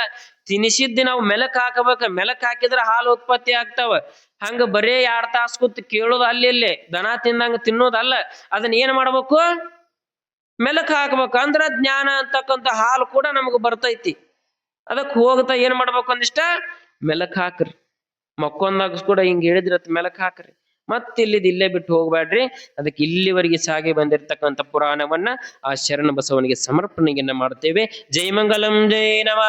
ತಿನ್ಸಿದ್ದಿ ನಾವು ಮೆಲಕ್ ಹಾಕಬೇಕ. ಮೆಲಕ್ ಹಾಕಿದ್ರ ಹಾಲು ಉತ್ಪತ್ತಿ ಆಗ್ತಾವ. ಹಂಗ ಬರೇ 2 ತಾಸು ಕೂತ್ ಕೇಳೋದು ಅಲ್ಲಿ ದನ ತಿಂದಂಗ ತಿನ್ನೋದಲ್ಲ. ಅದನ್ನ ಏನ್ ಮಾಡ್ಬೇಕು? ಮೆಲಕ್ ಹಾಕ್ಬೇಕು. ಅಂದ್ರ ಜ್ಞಾನ ಅಂತಕ್ಕಂಥ ಹಾಲು ಕೂಡ ನಮಗ್ ಬರ್ತೈತಿ. ಅದಕ್ಕೆ ಹೋಗ್ತಾ ಏನ್ ಮಾಡ್ಬೇಕು? ಒಂದಿಷ್ಟ ಮೆಲಕ್ ಹಾಕ್ರಿ. ಮಕ್ಕೊಂದಾಗ ಕೂಡ ಹಿಂಗ್ ಹೇಳಿದ್ರ ಮೆಲಕ್ ಹಾಕ್ರಿ. ಇಲ್ಲೇ ಬಿಟ್ಟು ಹೋಗ್ಬ್ಯಾಡ್ರಿ. ಅದಕ್ಕೆ ಇಲ್ಲಿವರೆಗೆ ಸಾಗಿ ಬಂದಿರತಕ್ಕಂಥ ಪುರಾಣವನ್ನ ಆ ಶರಣ ಬಸವನಿಗೆ ಸಮರ್ಪಣೆಯನ್ನ ಮಾಡ್ತೇವೆ. ಜೈ ಮಂಗಲಂ, ಜೈ ನಮ.